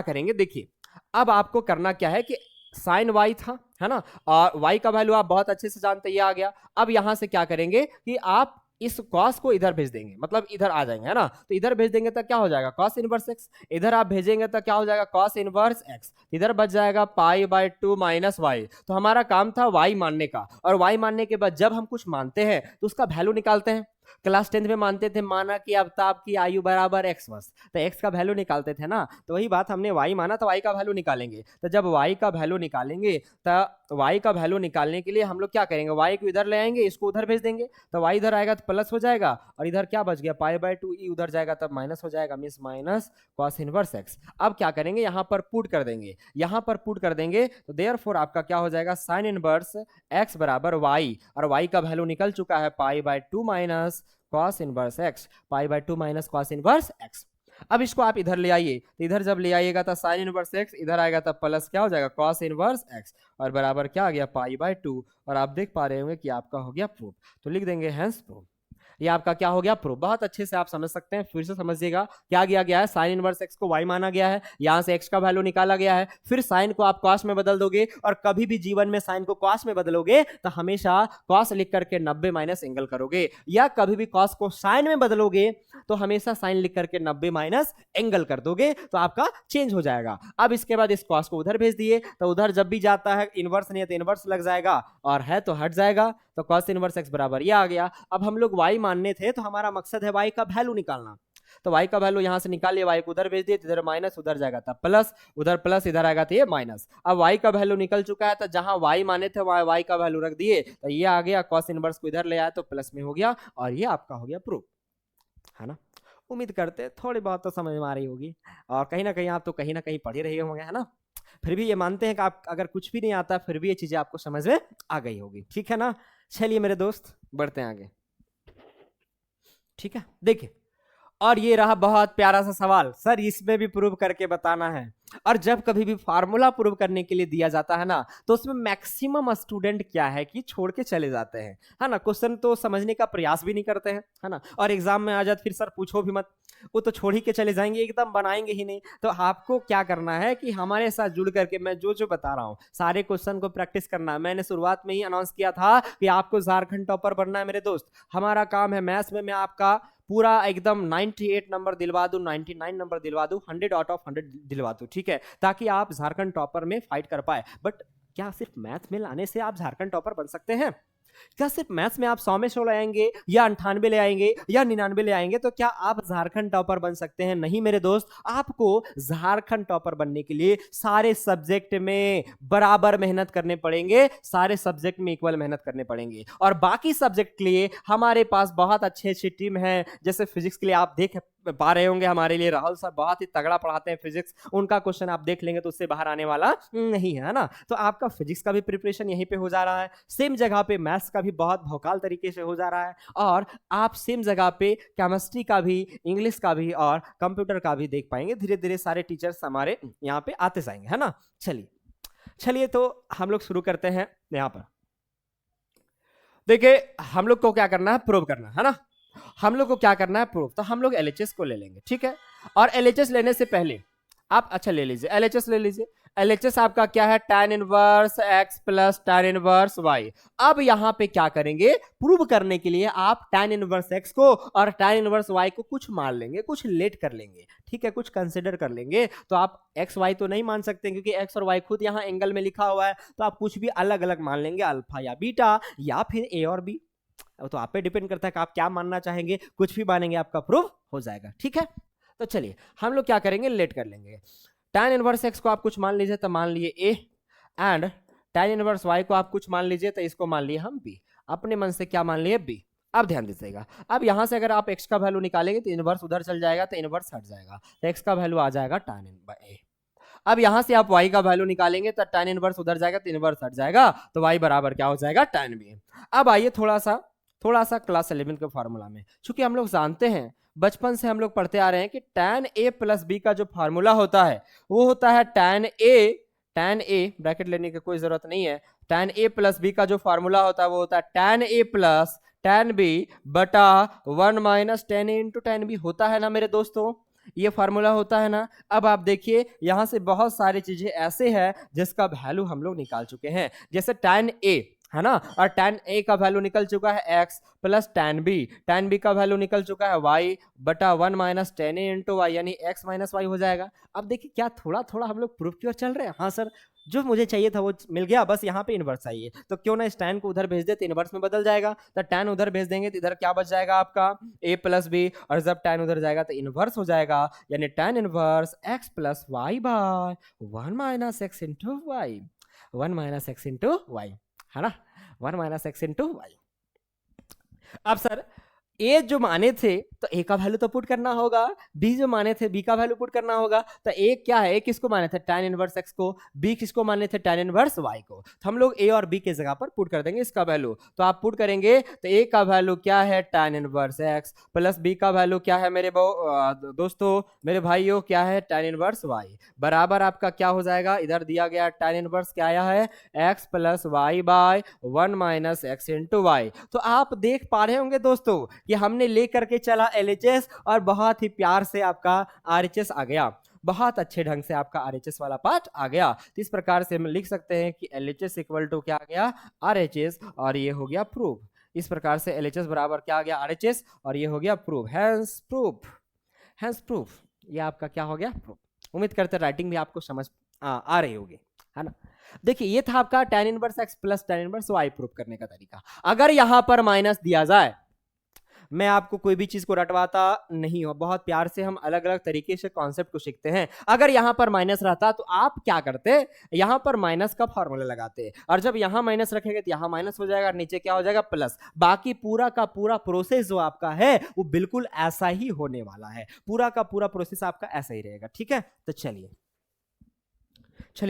S1: करेंगे, देखिए अब आपको करना क्या है कि साइन y था, है ना, और y का वैल्यू आप बहुत अच्छे से जानते हैं, ये आ गया। अब यहां से क्या करेंगे कि आप इस cos को इधर भेज देंगे, मतलब इधर आ जाएंगे, है ना। तो इधर भेज देंगे तो क्या हो जाएगा, cos इनवर्स x। इधर आप भेजेंगे तो क्या हो जाएगा, cos इनवर्स x। इधर बच जाएगा π/2 माइनस वाई। तो हमारा काम था y मानने का, और y मानने के बाद जब हम कुछ मानते हैं तो उसका वैल्यू निकालते हैं। क्लास 10 में मानते थे, माना कि आफ्ताब की आयु बराबर x वर्ष, तो x का वैल्यू निकालते थे ना। तो वही बात, हमने y माना तो y का वैल्यू निकालेंगे। तो जब y का वैल्यू निकालेंगे तो y का वैल्यू निकालने के लिए हम लोग क्या करेंगे, y को इधर ले आएंगे, इसको उधर भेज देंगे। तो y इधर आएगा तो प्लस हो जाएगा, और इधर क्या बच गया, π/2 e उधर जाएगा तब माइनस हो जाएगा, means minus cos inverse x। अब क्या करेंगे, यहाँ पर पुट कर देंगे। तो देयरफॉर आपका क्या हो जाएगा, साइन इनवर्स x बराबर y, और y का वैल्यू निकल चुका है π/2 minus cos inverse x, π/2 minus cos inverse x। अब इसको आप इधर ले आइए, तो इधर जब ले आइएगा तो साइन इनवर्स x, इधर आएगा तब प्लस क्या हो जाएगा, cos इनवर्स x, और बराबर क्या आ गया, π/2। और आप देख पा रहे होंगे कि आपका हो गया प्रूफ। तो लिख देंगे हेंस प्रूफ। ये आपका क्या हो गया, प्रूफ। बहुत अच्छे से आप समझ सकते हैं, फिर से समझिएगा क्या किया गया है, साइन इनवर्स x को y माना गया है, यहां से x का वैल्यू निकाला गया है, फिर साइन को आप cos में बदल दोगे, और कभी भी जीवन में साइन को cos में बदलोगे तो हमेशा cos लिख करके 90 माइनस एंगल करोगे, या कभी भी cos को साइन में बदलोगे तो हमेशा साइन लिख करके 90 माइनस एंगल कर दोगे, तो आपका चेंज हो जाएगा। अब इसके बाद इस cos को उधर भेज दिए, तो उधर जब भी जाता है इनवर्स नहीं है तो इनवर्स लग जाएगा, और है तो हट जाएगा। तो cos इनवर्स x बराबर ये आ गया। अब हम लोग y मानने थे, तो हमारा मकसद है y का वैल्यू निकालना। तो y का वैल्यू यहां से निकालिए, y को उधर भेज दिए, इधर माइनस उधर जाएगा तब प्लस, उधर प्लस इधर आएगा तो ये माइनस। अब y का वैल्यू निकल चुका है, तो जहां y माने थे वहां y का वैल्यू रख दिए, तो ये आ गया, cos इनवर्स को इधर ले आया तो प्लस में हो गया, और ये आपका हो गया प्रूफ, है ना। उम्मीद करते थोड़ी बहुत तो समझ में आ रही होगी, और कहीं ना कहीं आप तो कहीं ना कहीं पढ़ ही रहे होंगे, है ना। फिर भी ये मानते हैं कि आप अगर कुछ भी नहीं आता फिर भी ये चीजें आपको समझ में आ गई होगी, ठीक है ना। चलिए मेरे दोस्त बढ़ते हैं आगे, ठीक है। देखिए, और ये रहा बहुत प्यारा सा सवाल, सर इसमें भी प्रूव करके बताना है। और जब कभी भी फार्मूला प्रूव करने के लिए दिया जाता है ना, तो उसमें मैक्सिमम स्टूडेंट क्या है कि छोड़ के चले जाते हैं, है ना। क्वेश्चन तो समझने का प्रयास भी नहीं करते हैं, है ना। और एग्जाम में आ जाते फिर सर पूछो भी मत, वो तो छोड़ ही के चले जाएंगे, एकदम बनाएंगे ही नहीं। तो आपको क्या करना है कि हमारे साथ जुड़ करके मैं जो जो बता रहा हूँ सारे क्वेश्चन को प्रैक्टिस करना है। मैंने शुरुआत में ही अनाउंस किया था कि आपको झारखंड टॉपर बनना है मेरे दोस्त। हमारा काम है मैथ्स में मैं आपका पूरा एकदम 98 नंबर दिलवा दूं, 99 नंबर दिलवा दूं, 100 आउट ऑफ 100 दिलवा दूं, ठीक है, ताकि आप झारखंड टॉपर में फाइट कर पाए। बट क्या सिर्फ मैथ में लाने से आप झारखंड टॉपर बन सकते हैं? क्या सिर्फ मैथ्स में आप 100 में 100 ले आएंगे या 98 ले आएंगे या 99 ले आएंगे तो क्या आप झारखंड टॉपर बन सकते हैं? नहीं मेरे दोस्त, आपको झारखंड टॉपर बनने के लिए सारे सब्जेक्ट में बराबर मेहनत करने पड़ेंगे, सारे सब्जेक्ट में इक्वल मेहनत करने पड़ेंगे। और बाकी सब्जेक्ट के लिए हमारे पास बहुत अच्छी अच्छी टीम है। जैसे फिजिक्स के लिए आप देख पा रहे होंगे हमारे लिए राहुल सर बहुत ही तगड़ा पढ़ाते हैं फिजिक्स, उनका क्वेश्चन आप देख लेंगे तो उससे बाहर आने वाला नहीं है ना। तो आपका फिजिक्स का भी प्रिपरेशन यहीं पे हो जा रहा है, सेम जगह पे मैथ्स का भी बहुत भौकाल तरीके से हो जा रहा है, और आप सेम जगह पे केमिस्ट्री का भी, इंग्लिश का भी और कंप्यूटर का भी देख पाएंगे। धीरे धीरे सारे टीचर्स हमारे यहाँ पे आते जाएंगे, है ना। चलिए तो हम लोग शुरू करते हैं। यहाँ पर देखिए हम लोग को क्या करना है, प्रूव करना है ना। हम लोग को क्या करना है, प्रूफ। तो हम लोग एलएचएस को ले लेंगे, ठीक है। और एलएचएस लेने से पहले आप अच्छा ले लीजिए, एलएचएस ले लीजिए। LHS आपका क्या है, tan inverse x plus tan inverse y। अब यहां पे क्या करेंगे, प्रूव करने के लिए आप tan इनवर्स x को और tan इनवर्स y को कुछ मान लेंगे, कुछ लेट कर लेंगे, ठीक है, कुछ कंसिडर कर लेंगे। तो आप x y तो नहीं मान सकते क्योंकि x और y खुद यहां एंगल में लिखा हुआ है, तो आप कुछ भी अलग अलग मान लेंगे, अल्फा या बीटा या फिर a और b। तो आप पे डिपेंड करता है कि आप क्या मानना चाहेंगे, कुछ भी मानेंगे आपका प्रूव हो जाएगा, ठीक है। तो चलिए हम लोग क्या करेंगे, लेट कर लेंगे। tan इनवर्स x को आप कुछ मान लीजिए, तो मान लिए a, and tan inverse y को आप कुछ मान लीजिए, तो इसको मान लिए हम b। अपने मन से क्या मान लिए, b। अब ध्यान दीजिएगा, अब यहां से अगर आप x का वैल्यू निकालेंगे तो इनवर्स उधर चल जाएगा, तो इनवर्स हट जाएगा, तो x का वैल्यू आ जाएगा tan a। अब यहां से आप y का वैल्यू निकालेंगे तो tan इनवर्स उधर जाएगा, तो इनवर्स हट जाएगा, तो y बराबर क्या हो जाएगा, tan b। अब आइए थोड़ा सा क्लास 11 के फॉर्मूला में, चूंकि हम लोग जानते हैं, बचपन से हम लोग पढ़ते आ रहे हैं कि tan a प्लस बी का जो फॉर्मूला होता है वो होता है tan a ब्रैकेट लेने की कोई जरूरत नहीं है, tan a प्लस बी का जो फॉर्मूला होता है वो होता है tan a plus tan b बटा 1 माइनस tan a into tan b, होता है ना मेरे दोस्तों, ये फार्मूला होता है ना। अब आप देखिए यहां से बहुत सारी चीजें ऐसे हैं जिसका वैल्यू हम लोग निकाल चुके हैं, जैसे tan a है ना, और tan a का वैल्यू निकल चुका है x प्लस tan b का वैल्यू निकल चुका है y बटा 1 माइनस tan a इंटू वाई, यानी x माइनस वाई हो जाएगा। अब देखिए क्या थोड़ा थोड़ा हम लोग प्रूफ की ओर चल रहे हैं। हाँ सर, जो मुझे चाहिए था वो मिल गया, बस यहाँ पे इनवर्स चाहिए, तो क्यों ना इस tan को उधर भेज दे तो इनवर्स में बदल जाएगा, तो tan उधर भेज देंगे तो इधर क्या बच जाएगा आपका a प्लस बी, और जब tan उधर जाएगा तो इनवर्स हो जाएगा, यानी tan inverse x plus y by 1 minus x into y, 1 minus x into y, है ना, 1 माइनस एक्स इंटू वाई। अब सर ए जो माने थे तो ए का वैल्यू तो पुट करना होगा, बी जो माने थे बी का वैल्यू पुट करना होगा, तो ए क्या है, ए किसको माने थे, tan इनवर्स x को, बी किसको माने थे, tan इनवर्स y को, तो हम लोग ए और बी के जगह पर पुट कर देंगे इसका वैल्यू। तो आप पुट करेंगे तो ए का वैल्यू क्या है, tan inverse x plus B का वैल्यू क्या है मेरे दोस्तों, मेरे भाइयों, क्या है, tan इनवर्स y, बराबर आपका क्या हो जाएगा, इधर दिया गया tan इनवर्स क्या आया है, x plus y by 1 minus x into y. तो आप देख पा रहे होंगे दोस्तों कि हमने लेकर के चला LHS और बहुत ही प्यार से आपका RHS आ गया, बहुत अच्छे ढंग से आपका RHS वाला पार्ट आ गया। तो इस प्रकार से हम लिख सकते हैं कि LHS इक्वल टू क्या आ गया, RHS, और ये हो गया प्रूफ। इस प्रकार से LHS बराबर क्या आ गया, RHS, और ये हो गया प्रूफ, हैंस प्रूफ, ये आपका क्या हो गया, प्रूफ। उम्मीद करते राइटिंग भी आपको समझ आ रही होगी, है ना। देखिए ये था आपका tan inverse x plus tan inverse y proof करने का तरीका। अगर यहां पर माइनस दिया जाए, मैं आपको कोई भी चीज को रटवाता नहीं हूं, बहुत प्यार से हम अलग अलग तरीके से कॉन्सेप्ट को सीखते हैं। अगर यहां पर माइनस रहता तो आप क्या करते, यहां पर माइनस का फॉर्मूला लगाते, और जब यहां माइनस रखेंगे तो यहां माइनस हो जाएगा, नीचे क्या हो जाएगा, प्लस। बाकी पूरा का पूरा प्रोसेस जो आपका है वो बिल्कुल ऐसा ही होने वाला है, पूरा का पूरा प्रोसेस आपका ऐसा ही रहेगा, ठीक है। तो चलिए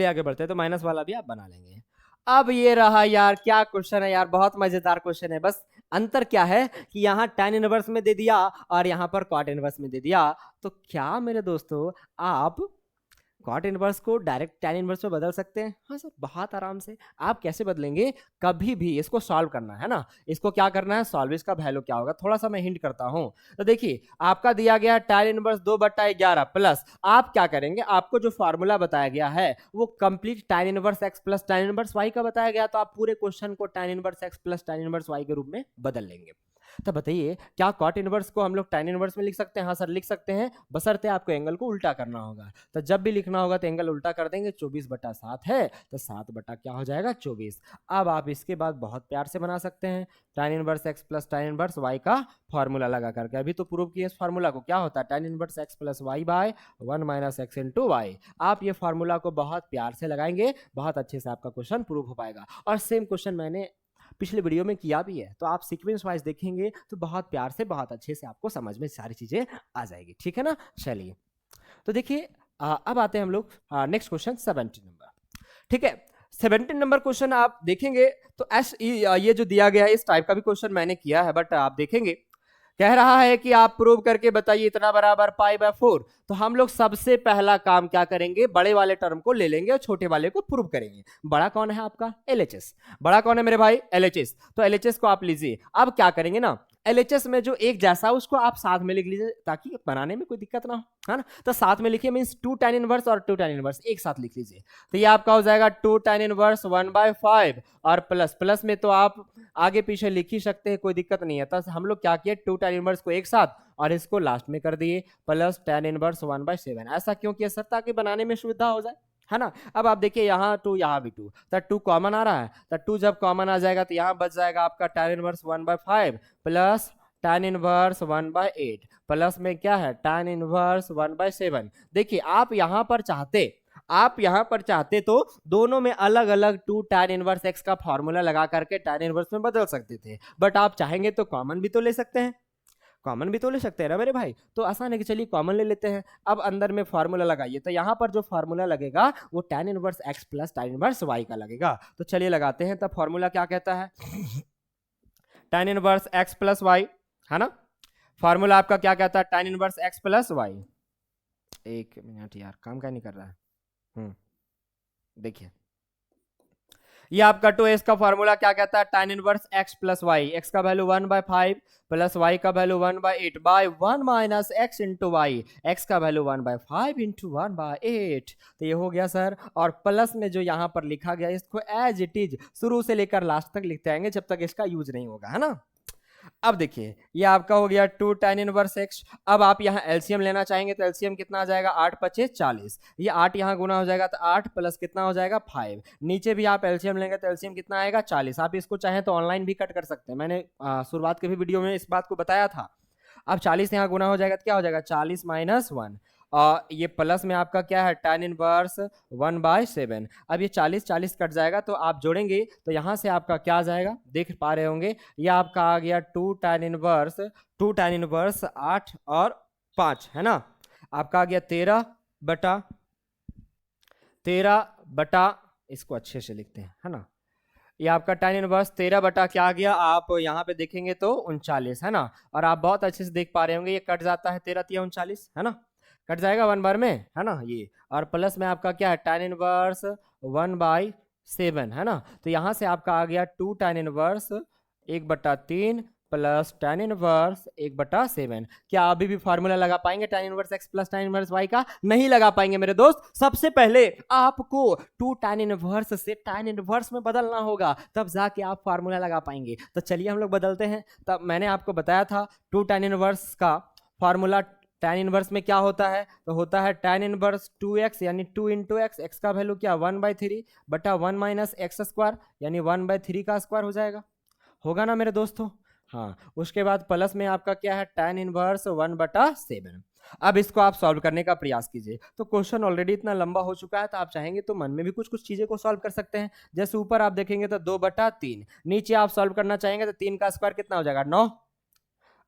S1: आगे बढ़ते हैं, तो माइनस वाला भी आप बना लेंगे। अब ये रहा यार, क्या क्वेश्चन है यार, बहुत मजेदार क्वेश्चन है। बस अंतर क्या है कि यहाँ tan इनवर्स में दे दिया और यहाँ पर cot इनवर्स में दे दिया, तो क्या मेरे दोस्तों आप cot इनवर्स को डायरेक्ट tan इनवर्स में बदल सकते हैं? हाँ सर, बहुत आराम से। आप कैसे बदलेंगे, कभी भी इसको सॉल्व करना है ना, इसको क्या करना है, सॉल्व। इसका वैल्यू क्या होगा, थोड़ा सा मैं हिंट करता हूं। तो देखिए आपका दिया गया tan इनवर्स 2/11 प्लस, आप क्या करेंगे, आपको जो फॉर्मूला बताया गया है वो complete tan inverse x plus tan inverse y का बताया गया, तो आप पूरे क्वेश्चन को tan inverse x plus tan inverse y के रूप में बदल लेंगे। तो बताइए क्या cot इनवर्स को हम लोग tan इनवर्स में लिख सकते हैं? हाँ सर लिख सकते हैं, बशर्ते आपको एंगल को उल्टा करना होगा। तो जब भी लिखना होगा तो एंगल उल्टा कर देंगे, 24/7 है तो 7 बटा क्या हो जाएगा, 24। अब आप इसके बाद बहुत प्यार से बना सकते हैं tan inverse x plus tan inverse y का फॉर्मूला लगा करके। अभी तो प्रूव किए इस फॉर्मूला को, क्या होता है tan inverse x plus y by 1 minus x into y. आप ये फॉर्मूला को बहुत प्यार से लगाएंगे, बहुत अच्छे से आपका क्वेश्चन प्रूव हो पाएगा। और सेम क्वेश्चन मैंने पिछले वीडियो में किया भी है, तो आप सीक्वेंस वाइज देखेंगे तो बहुत प्यार से, बहुत अच्छे से आपको समझ में सारी चीजें आ जाएगी, ठीक है ना। चलिए तो देखिए अब आते हैं हम लोग नेक्स्ट क्वेश्चन 17 नंबर, ठीक है। 17 नंबर क्वेश्चन आप देखेंगे तो ये जो दिया गया है इस टाइप का भी क्वेश्चन मैंने किया है, बट आप देखेंगे कह रहा है कि आप प्रूव करके बताइए इतना बराबर π/4। तो हम लोग सबसे पहला काम क्या करेंगे, बड़े वाले टर्म को ले लेंगे और छोटे वाले को प्रूव करेंगे। बड़ा कौन है आपका, LHS। बड़ा कौन है मेरे भाई, LHS। तो LHS को आप लीजिए। अब क्या करेंगे ना, LHS में जो एक जैसा उसको आप साथ में लिख लीजिए ताकि बनाने में कोई दिक्कत ना हो, है ना। तो साथ में लिखिए, मीन्स 2 tan इनवर्स और 2 tan इनवर्स एक साथ लिख लीजिए। तो ये आपका हो जाएगा 2 tan इनवर्स 1/5 और प्लस प्लस में तो आप आगे पीछे लिख ही सकते हैं, कोई दिक्कत नहीं है। तो हम लोग क्या किए, 2 tan इनवर्स को एक साथ और इसको लास्ट में कर दिए प्लस tan इनवर्स 1/7। ऐसा क्यों किया सर, ताकि बनाने में सुविधा हो जाए, है ना। अब आप देखिए यहाँ 2 यहाँ भी 2, तो 2 कॉमन आ रहा है, तो 2 जब कॉमन आ जाएगा तो यहाँ बच जाएगा आपका tan inverse 1/5 plus tan inverse 1/8 plus में क्या है tan इनवर्स 1/7। देखिए आप यहाँ पर चाहते तो दोनों में अलग अलग 2 tan इनवर्स x का फॉर्मूला लगा करके tan इनवर्स में बदल सकते थे, बट आप चाहेंगे तो कॉमन भी तो ले सकते हैं, कॉमन भी तो ले सकते हैं ना मेरे भाई। तो आसान है कि चलिए कॉमन ले लेते हैं। अब अंदर में फॉर्मूला लगाइए, तो यहाँ पर जो फॉर्मूला लगेगा वो tan inverse x plus tan inverse y का लगेगा। तो चलिए लगाते हैं। तब फॉर्मूला क्या कहता है, tan inverse x plus y, है ना। फॉर्मूला आपका क्या कहता है, tan inverse x plus y। एक मिनट यार, काम क्या नहीं कर रहा है। देखिए ये आपका 2s का फॉर्मूला क्या कहता है, tan inverse x plus y, x का वैल्यू 1/5 प्लस y का value 1/8 by 1 minus x into y, x का वैल्यू 1/5 इंटू 1/8। तो ये हो गया सर। और प्लस में जो यहाँ पर लिखा गया इसको एज इट इज शुरू से लेकर लास्ट तक लिखते आएंगे जब तक इसका यूज नहीं होगा, है ना। अब देखिए ये आपका हो गया 2 tan इनवर्स x। अब आप यहाँ एलसीएम लेना चाहेंगे तो एलसीएम कितना आ जाएगा, 8 पचे 40, ये 8 यहाँ गुना हो जाएगा तो 8 प्लस कितना हो जाएगा 5। नीचे भी आप एलसीएम लेंगे तो एलसीएम कितना आएगा 40। आप इसको चाहें तो ऑनलाइन भी कट कर सकते हैं, मैंने शुरुआत के भी वीडियो में इस बात को बताया था। अब 40 यहाँ गुना हो जाएगा तो क्या हो जाएगा 40 माइनस 1, और ये प्लस में आपका क्या है tan इनवर्स 1/7। अब ये 40 कट जाएगा तो आप जोड़ेंगे तो यहाँ से आपका क्या आ जाएगा, देख पा रहे होंगे, ये आपका आ गया 2 tan इनवर्स 8 और 5, है ना। आपका आ गया 13 बटा इसको अच्छे से लिखते हैं, है ना। ये आपका tan इनवर्स 13 बटा क्या आ गया, आप यहाँ पे देखेंगे तो 39, है ना। और आप बहुत अच्छे से देख पा रहे होंगे ये कट जाता है 13 तिया 39, है ना, कट जाएगा 1 बार में, है ना ये। और प्लस में आपका क्या है tan इनवर्स 1/7, है ना। तो यहाँ से आपका आ गया 2 tan inverse 1/3 plus tan inverse 1/7। क्या अभी भी फॉर्मूला लगा पाएंगे tan inverse x plus tan inverse y का, नहीं लगा पाएंगे मेरे दोस्त। सबसे पहले आपको 2 tan इनवर्स से tan इनवर्स में बदलना होगा, तब जाके आप फॉर्मूला लगा पाएंगे। तो चलिए हम लोग बदलते हैं। तब मैंने आपको बताया था 2 tan इनवर्स का फॉर्मूला tan इनवर्स में क्या होता है, तो होता है tan इनवर्स 2x यानी 2 इंटू एक्स, एक्स का वैल्यू क्या 1/3 बटा 1 माइनस एक्स स्क्वायर यानी 1/3 का स्क्वायर हो जाएगा, होगा ना मेरे दोस्तों। हाँ, उसके बाद प्लस में आपका क्या है tan इनवर्स 1/7। अब इसको आप सॉल्व करने का प्रयास कीजिए। तो क्वेश्चन ऑलरेडी इतना लंबा हो चुका है तो आप चाहेंगे तो मन में भी कुछ कुछ चीजें को सॉल्व कर सकते हैं। जैसे ऊपर आप देखेंगे तो 2/3, नीचे आप सॉल्व करना चाहेंगे तो 3 का स्क्वायर कितना हो जाएगा 9,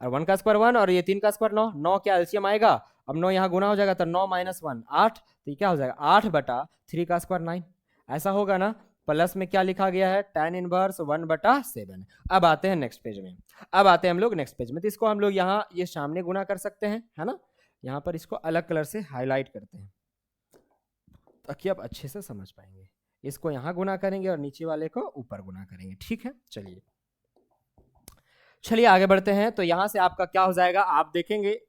S1: और 1 का स्क्वायर 1 और ये 3 का स्क्वायर 9, 9 क्या एलसीएम आएगा, अब 9 यहाँ गुना हो जाएगा तो 9 माइनस 1 8, तो ये क्या हो जाएगा 8/3 का स्क्वायर 9, ऐसा होगा ना। प्लस में क्या लिखा गया है tan इनवर्स 1/7। अब आते हैं नेक्स्ट पेज में, अब आते हैं हम लोग नेक्स्ट पेज में। तो इसको हम लोग यहाँ ये सामने गुना कर सकते हैं, है ना। यहाँ पर इसको अलग कलर से हाईलाइट करते हैं ताकि आप अच्छे से समझ पाएंगे। इसको यहाँ गुना करेंगे और नीचे वाले को ऊपर गुना करेंगे, ठीक है। चलिए आगे बढ़ते हैं। तो यहां से आपका क्या हो जाएगा, आप देखेंगे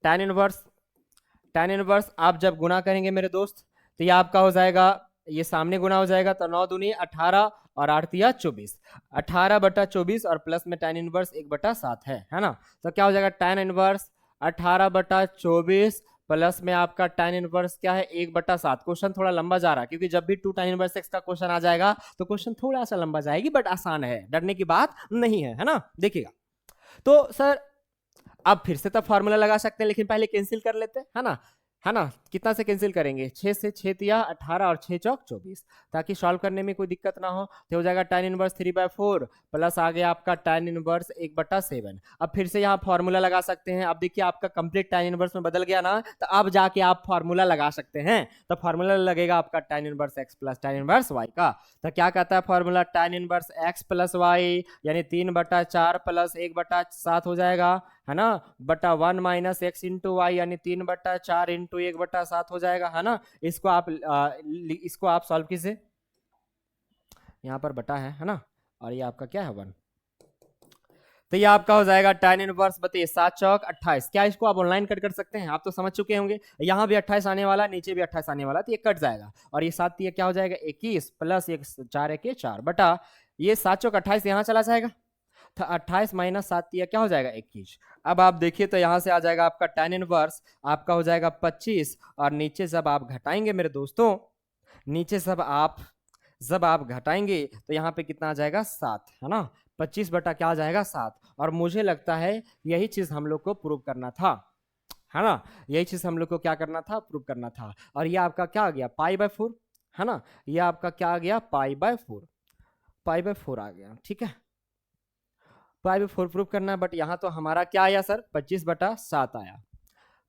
S1: tan इनवर्स आप जब गुना करेंगे मेरे दोस्त तो ये आपका हो जाएगा, ये सामने गुना हो जाएगा तो 9 दूनी 18 और 8 तिया 24, 18/24 और प्लस में tan इनवर्स 1/7 है ना। तो क्या हो जाएगा tan इनवर्स 18/24 प्लस में आपका tan इनवर्स क्या है 1/7। क्वेश्चन थोड़ा लंबा जा रहा है क्योंकि जब भी 2 tan इनवर्स x का क्वेश्चन आ जाएगा तो क्वेश्चन थोड़ा सा लंबा जाएगी, बट आसान है, डरने की बात नहीं है ना। देखिएगा तो सर अब फिर से तब फॉर्मूला लगा सकते हैं, लेकिन पहले कैंसिल कर लेते हैं, है ना। कितना से कैंसिल करेंगे, 6 से 6 तिया 18 और 6 चौक 24, ताकि सॉल्व करने में कोई दिक्कत ना हो। तो हो जाएगा tan इनवर्स 3/4 प्लस आ गया आपका tan इनवर्स 1/7। अब फिर से यहाँ फॉर्मूला लगा सकते हैं। अब देखिए आपका कंप्लीट tan इनवर्स में बदल गया ना, तो अब जाके आप फॉर्मूला लगा सकते हैं। तो फॉर्मूला लगेगा आपका tan inverse x plus tan inverse y का। तो क्या कहता है formula, tan inverse x plus y यानी 3/4 प्लस 1/7 हो जाएगा, है ना, बटा 1 माइनस एक्स इंटू वाई यानी 3/4 इंटू 1/7 हो जाएगा, है ना। इसको आप सॉल्व कीजिए, यहाँ पर बटा है ना, और ये आपका क्या है 1। तो ये आपका हो जाएगा tan इनवर्स, बताइए 7 चौक 28। क्या इसको आप ऑनलाइन कट कर सकते हैं? आप तो समझ चुके होंगे, यहाँ भी 28 आने वाला, नीचे भी 28 आने वाला, तो ये कट जाएगा और ये 7 ये क्या हो जाएगा 21 प्लस ये 4 1 4 बटा ये 7 चौक 28 यहाँ चला जाएगा, तो 28 माइनस 7 ये क्या हो जाएगा 21। अब आप देखिए तो यहाँ से आ जाएगा आपका tan इनवर्स आपका हो जाएगा 25 और नीचे जब आप घटाएंगे मेरे दोस्तों, नीचे जब आप घटाएंगे तो यहाँ पे कितना आ जाएगा 7, है ना। 25 बटा क्या आ जाएगा 7, और मुझे लगता है यही चीज हम लोग को प्रूव करना था, है ना। यही चीज हम लोग को क्या करना था, प्रूव करना था। और ये आपका क्या आ गया π/4, है ना। ये आपका क्या आ गया π/4 आ गया, ठीक है। π/4 प्रूव करना है, बट यहाँ तो हमारा क्या आया सर 25/7 आया,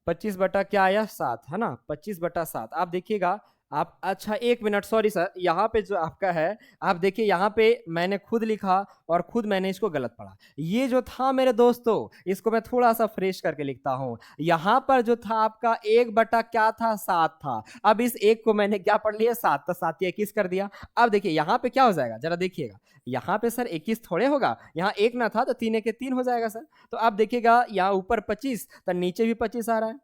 S1: 25 बटा क्या आया 7, है ना। 25/7 आप देखिएगा आप, अच्छा 1 मिनट सॉरी सर, यहाँ पे जो आपका है आप देखिए, यहाँ पे मैंने खुद लिखा और खुद मैंने इसको गलत पढ़ा। ये जो था मेरे दोस्तों, इसको मैं थोड़ा सा फ्रेश करके लिखता हूँ। यहाँ पर जो था आपका 1 बटा क्या था 7 था, अब इस 1 को मैंने क्या पढ़ लिया 7, तो 7 ये 21 कर दिया। अब देखिए यहाँ पे क्या हो जाएगा, जरा देखिएगा, यहाँ पे सर 21 थोड़े होगा, यहाँ 1 ना था तो 3 1 3 हो जाएगा सर। तो आप देखिएगा यहाँ ऊपर 25 तो नीचे भी 25 आ रहा है,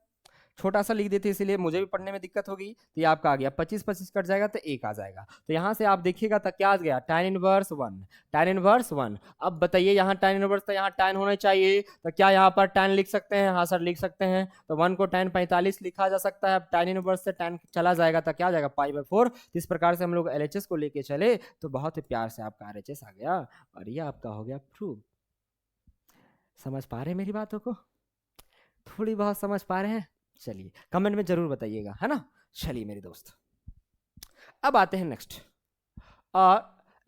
S1: छोटा सा लिख देते इसीलिए मुझे भी पढ़ने में दिक्कत होगी। तो ये आपका आ गया 25 25 कट जाएगा तो 1 आ जाएगा। तो यहाँ से आप देखिएगा तो क्या आ गया tan इनवर्स 1, tan इनवर्स 1। अब बताइए यहाँ tan इनवर्स तो यहाँ tan होना चाहिए, तो क्या यहाँ पर tan लिख सकते हैं? हाँ सर लिख सकते हैं। तो 1 को tan 45 लिखा जा सकता है। अब tan इनवर्स से tan चला जाएगा तो क्या आ जाएगा π/4। इस प्रकार से हम लोग LHS को लेके चले तो बहुत ही प्यार से आपका RHS आ गया और ये आपका हो गया प्रूव। समझ पा रहे हैं मेरी बातों को? थोड़ी बहुत समझ पा रहे हैं? चलिए कमेंट में जरूर बताइएगा, है ना। चलिए मेरे दोस्त अब आते हैं नेक्स्ट।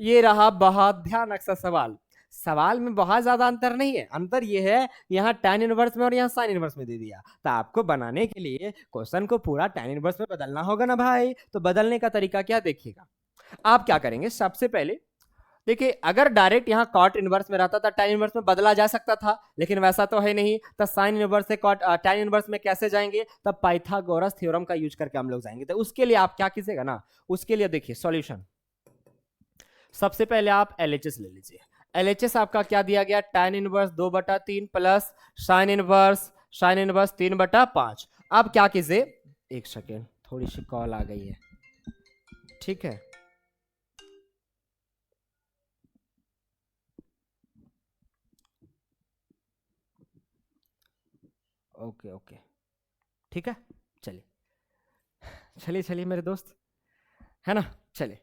S1: ये रहा बहुत भयानक सा सवाल। सवाल में बहुत ज्यादा अंतर नहीं है, अंतर ये है यहाँ tan इनवर्स में और यहाँ sin इनवर्स में दे दिया। तो आपको बनाने के लिए क्वेश्चन को पूरा tan इनवर्स में बदलना होगा ना भाई। तो बदलने का तरीका क्या देखिएगा, आप क्या करेंगे सबसे पहले देखिए, अगर डायरेक्ट यहाँ कॉट इनवर्स में रहता था tan इनवर्स में बदला जा सकता था, लेकिन वैसा तो है नहीं। तो साइन इनवर्स से कॉट tan इनवर्स में कैसे जाएंगे, तब पाइथागोरस थ्योरम का यूज करके हम लोग जाएंगे। तो उसके लिए आप क्या कीजिएगा ना, उसके लिए देखिए सॉल्यूशन। सबसे पहले आप LHS ले लीजिए। LHS आपका क्या दिया गया tan inverse 2/3 plus sine inverse 3/5। अब क्या कीजिए, एक सेकेंड थोड़ी सी कॉल आ गई है, ठीक है। ओके ओके ठीक है, चलिए मेरे दोस्त, है ना। चलिए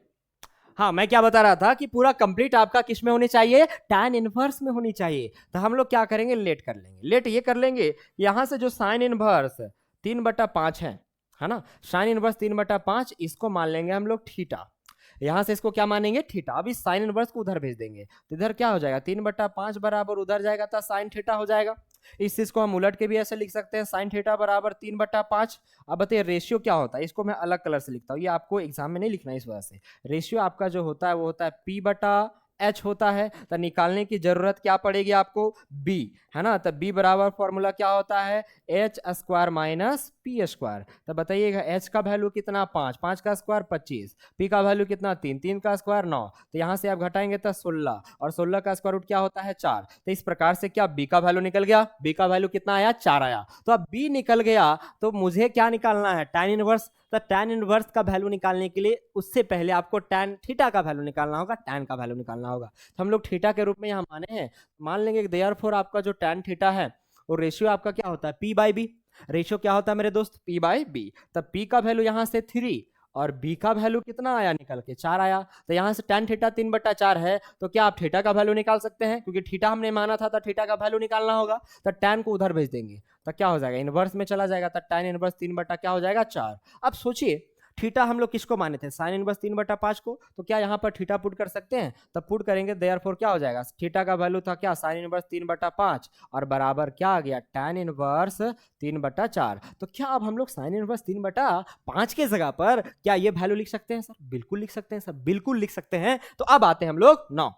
S1: हाँ, मैं क्या बता रहा था कि पूरा कंप्लीट आपका किस में होनी चाहिए, tan इनवर्स में होनी चाहिए। तो हम लोग क्या करेंगे, लेट कर लेंगे। लेट ये कर लेंगे, यहां से जो साइन इनवर्स 3/5 है ना, साइन इनवर्स 3/5 इसको मान लेंगे हम लोग थीटा। यहां से इसको क्या मानेंगे, थीटा। अभी साइन इनवर्स को उधर भेज देंगे तो इधर क्या हो जाएगा 3/5 बराबर उधर जाएगा तो साइन थीटा हो जाएगा। इस चीज को हम उलट के भी ऐसे लिख सकते हैं, साइन थीटा बराबर 3/5। अब बताइए रेशियो क्या होता है, इसको मैं अलग कलर से लिखता हूँ, ये आपको एग्जाम में नहीं लिखना है इस वजह से। रेशियो आपका जो होता है वो होता है P/H होता है। तो निकालने की जरूरत क्या पड़ेगी आपको, B, है ना। तो B बराबर फॉर्मूला क्या होता है, H² माइनस P²। तो बताइएगा H का वैल्यू कितना 5, 5 का स्क्वायर 25, P का वैल्यू कितना 3, 3 का स्क्वायर 9। तो यहाँ से आप घटाएंगे तो 16 और 16 का स्क्वायर रूट क्या होता है 4। तो इस प्रकार से क्या B का वैल्यू निकल गया, B का वैल्यू कितना आया 4 आया। तो अब B निकल गया तो मुझे क्या निकालना है, tan इनवर्स। तो tan इनवर्स का वैल्यू निकालने के लिए उससे पहले आपको tan थीटा का वैल्यू निकालना होगा, tan का वैल्यू निकालना होगा। तो हम लोग थीटा के रूप में यहाँ माने हैं, मान लेंगे देयरफॉर आपका जो tan थीटा है वो रेशियो आपका क्या होता है P/B। रेशियो क्या होता है मेरे दोस्त, P/B। तब P का वैल्यू यहाँ से 3 और B का वैल्यू कितना आया निकल के 4 आया। तो यहाँ से tan थीटा 3/4 है, तो क्या आप थीटा का वैल्यू निकाल सकते हैं, क्योंकि थीटा हमने माना था तो थीटा का वैल्यू निकालना होगा। तो tan को उधर भेज देंगे तो क्या हो जाएगा, इनवर्स में चला जाएगा। तो tan इनवर्स 3 क्या हो जाएगा 4। अब सोचिए थीटा हम लोग किसको माने थे, साइन इनवर्स 3/5 को। तो क्या यहाँ पर थीटा पुट कर सकते हैं, तब पुट करेंगे देयरफॉर क्या हो जाएगा, थीटा का वैल्यू था क्या साइन इनवर्स 3/5 और बराबर क्या आ गया tan इनवर्स 3/4। तो क्या अब हम लोग साइन इनवर्स 3/5 के जगह पर क्या ये वैल्यू लिख सकते हैं सर, बिल्कुल लिख सकते हैं सर, बिल्कुल लिख सकते हैं। तो अब आते हैं हम लोग 9।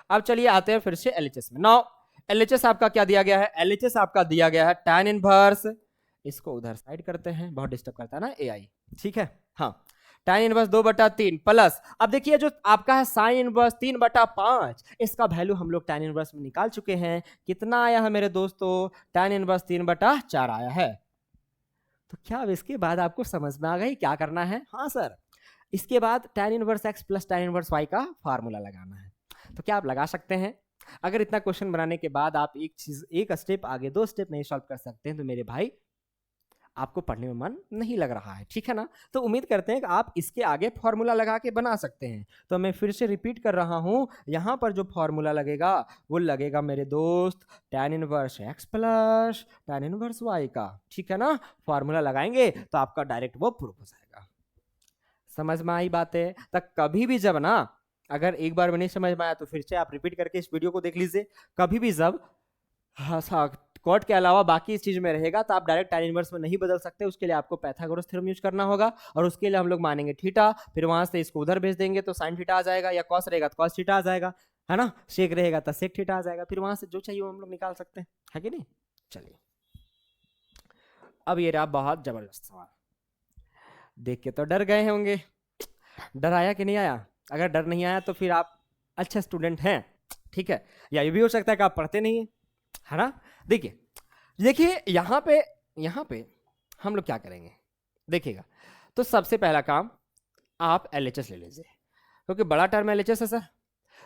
S1: अब चलिए आते हैं फिर से LHS में। 9 LHS आपका क्या दिया गया है, LHS आपका दिया गया है tan इनवर्स, इसको उधर साइड करते हैं, बहुत डिस्टर्ब करता है ना AI, ठीक है। हाँ tan इनवर्स 2/3 प्लस, अब देखिए जो आपका है sin इनवर्स 3/5, इसका वैल्यू हम लोग tan इनवर्स में निकाल चुके हैं। कितना आया है मेरे दोस्तों? tan इनवर्स 3/4 आया है। तो क्या अब इसके बाद आपको समझ में आ गई क्या करना है? हाँ सर, इसके बाद tan inverse x plus tan inverse y का फार्मूला लगाना है। तो क्या आप लगा सकते हैं? अगर इतना क्वेश्चन बनाने के बाद आप एक स्टेप आगे, 2 स्टेप नहीं सॉल्व कर सकते हैं तो मेरे भाई आपको पढ़ने में मन नहीं लग रहा है, ठीक है ना? तो उम्मीद करते हैं कि आप इसके आगे फॉर्मूला लगा के बना सकते हैं। तो मैं फिर से रिपीट कर रहा हूं, यहां पर जो फॉर्मूला लगेगा वो लगेगा मेरे दोस्त tan inverse x plus tan inverse y का, ठीक है ना? फॉर्मूला लगाएंगे तो आपका डायरेक्ट वो प्रूफ हो जाएगा। समझ में आई बातें? तक कभी भी जब ना, अगर एक बार में नहीं समझ में आया तो फिर से आप रिपीट करके इस वीडियो को देख लीजिए। कभी भी जब कॉट के अलावा बाकी इस चीज में रहेगा तो आप डायरेक्ट tan इनवर्स में नहीं बदल सकते, उसके लिए आपको पाइथागोरस थ्योरम यूज करना होगा। और उसके लिए हम लोग मानेंगे थीटा, फिर वहां से इसको उधर भेज देंगे तो साइन थीटा आ जाएगा, या कॉस रहेगा तो कॉस थीटा आ जाएगा, है ना? सेक रहेगा तो सेक थीटा आ जाएगा, फिर वहां से जो चाहिए वो हम लोग निकाल सकते हैं, है कि नहीं? चलिए, अब ये रहा बहुत जबरदस्त सवाल। देख के तो डर गए होंगे, डर आया कि नहीं आया? अगर डर नहीं आया तो फिर आप अच्छे स्टूडेंट हैं, ठीक है? या ये भी हो सकता है कि आप पढ़ते नहीं है ना? देखिए देखिए यहाँ पे हम लोग क्या करेंगे देखिएगा। तो सबसे पहला काम, आप LHS ले लीजिए, क्योंकि बड़ा टर्म LHS है सर।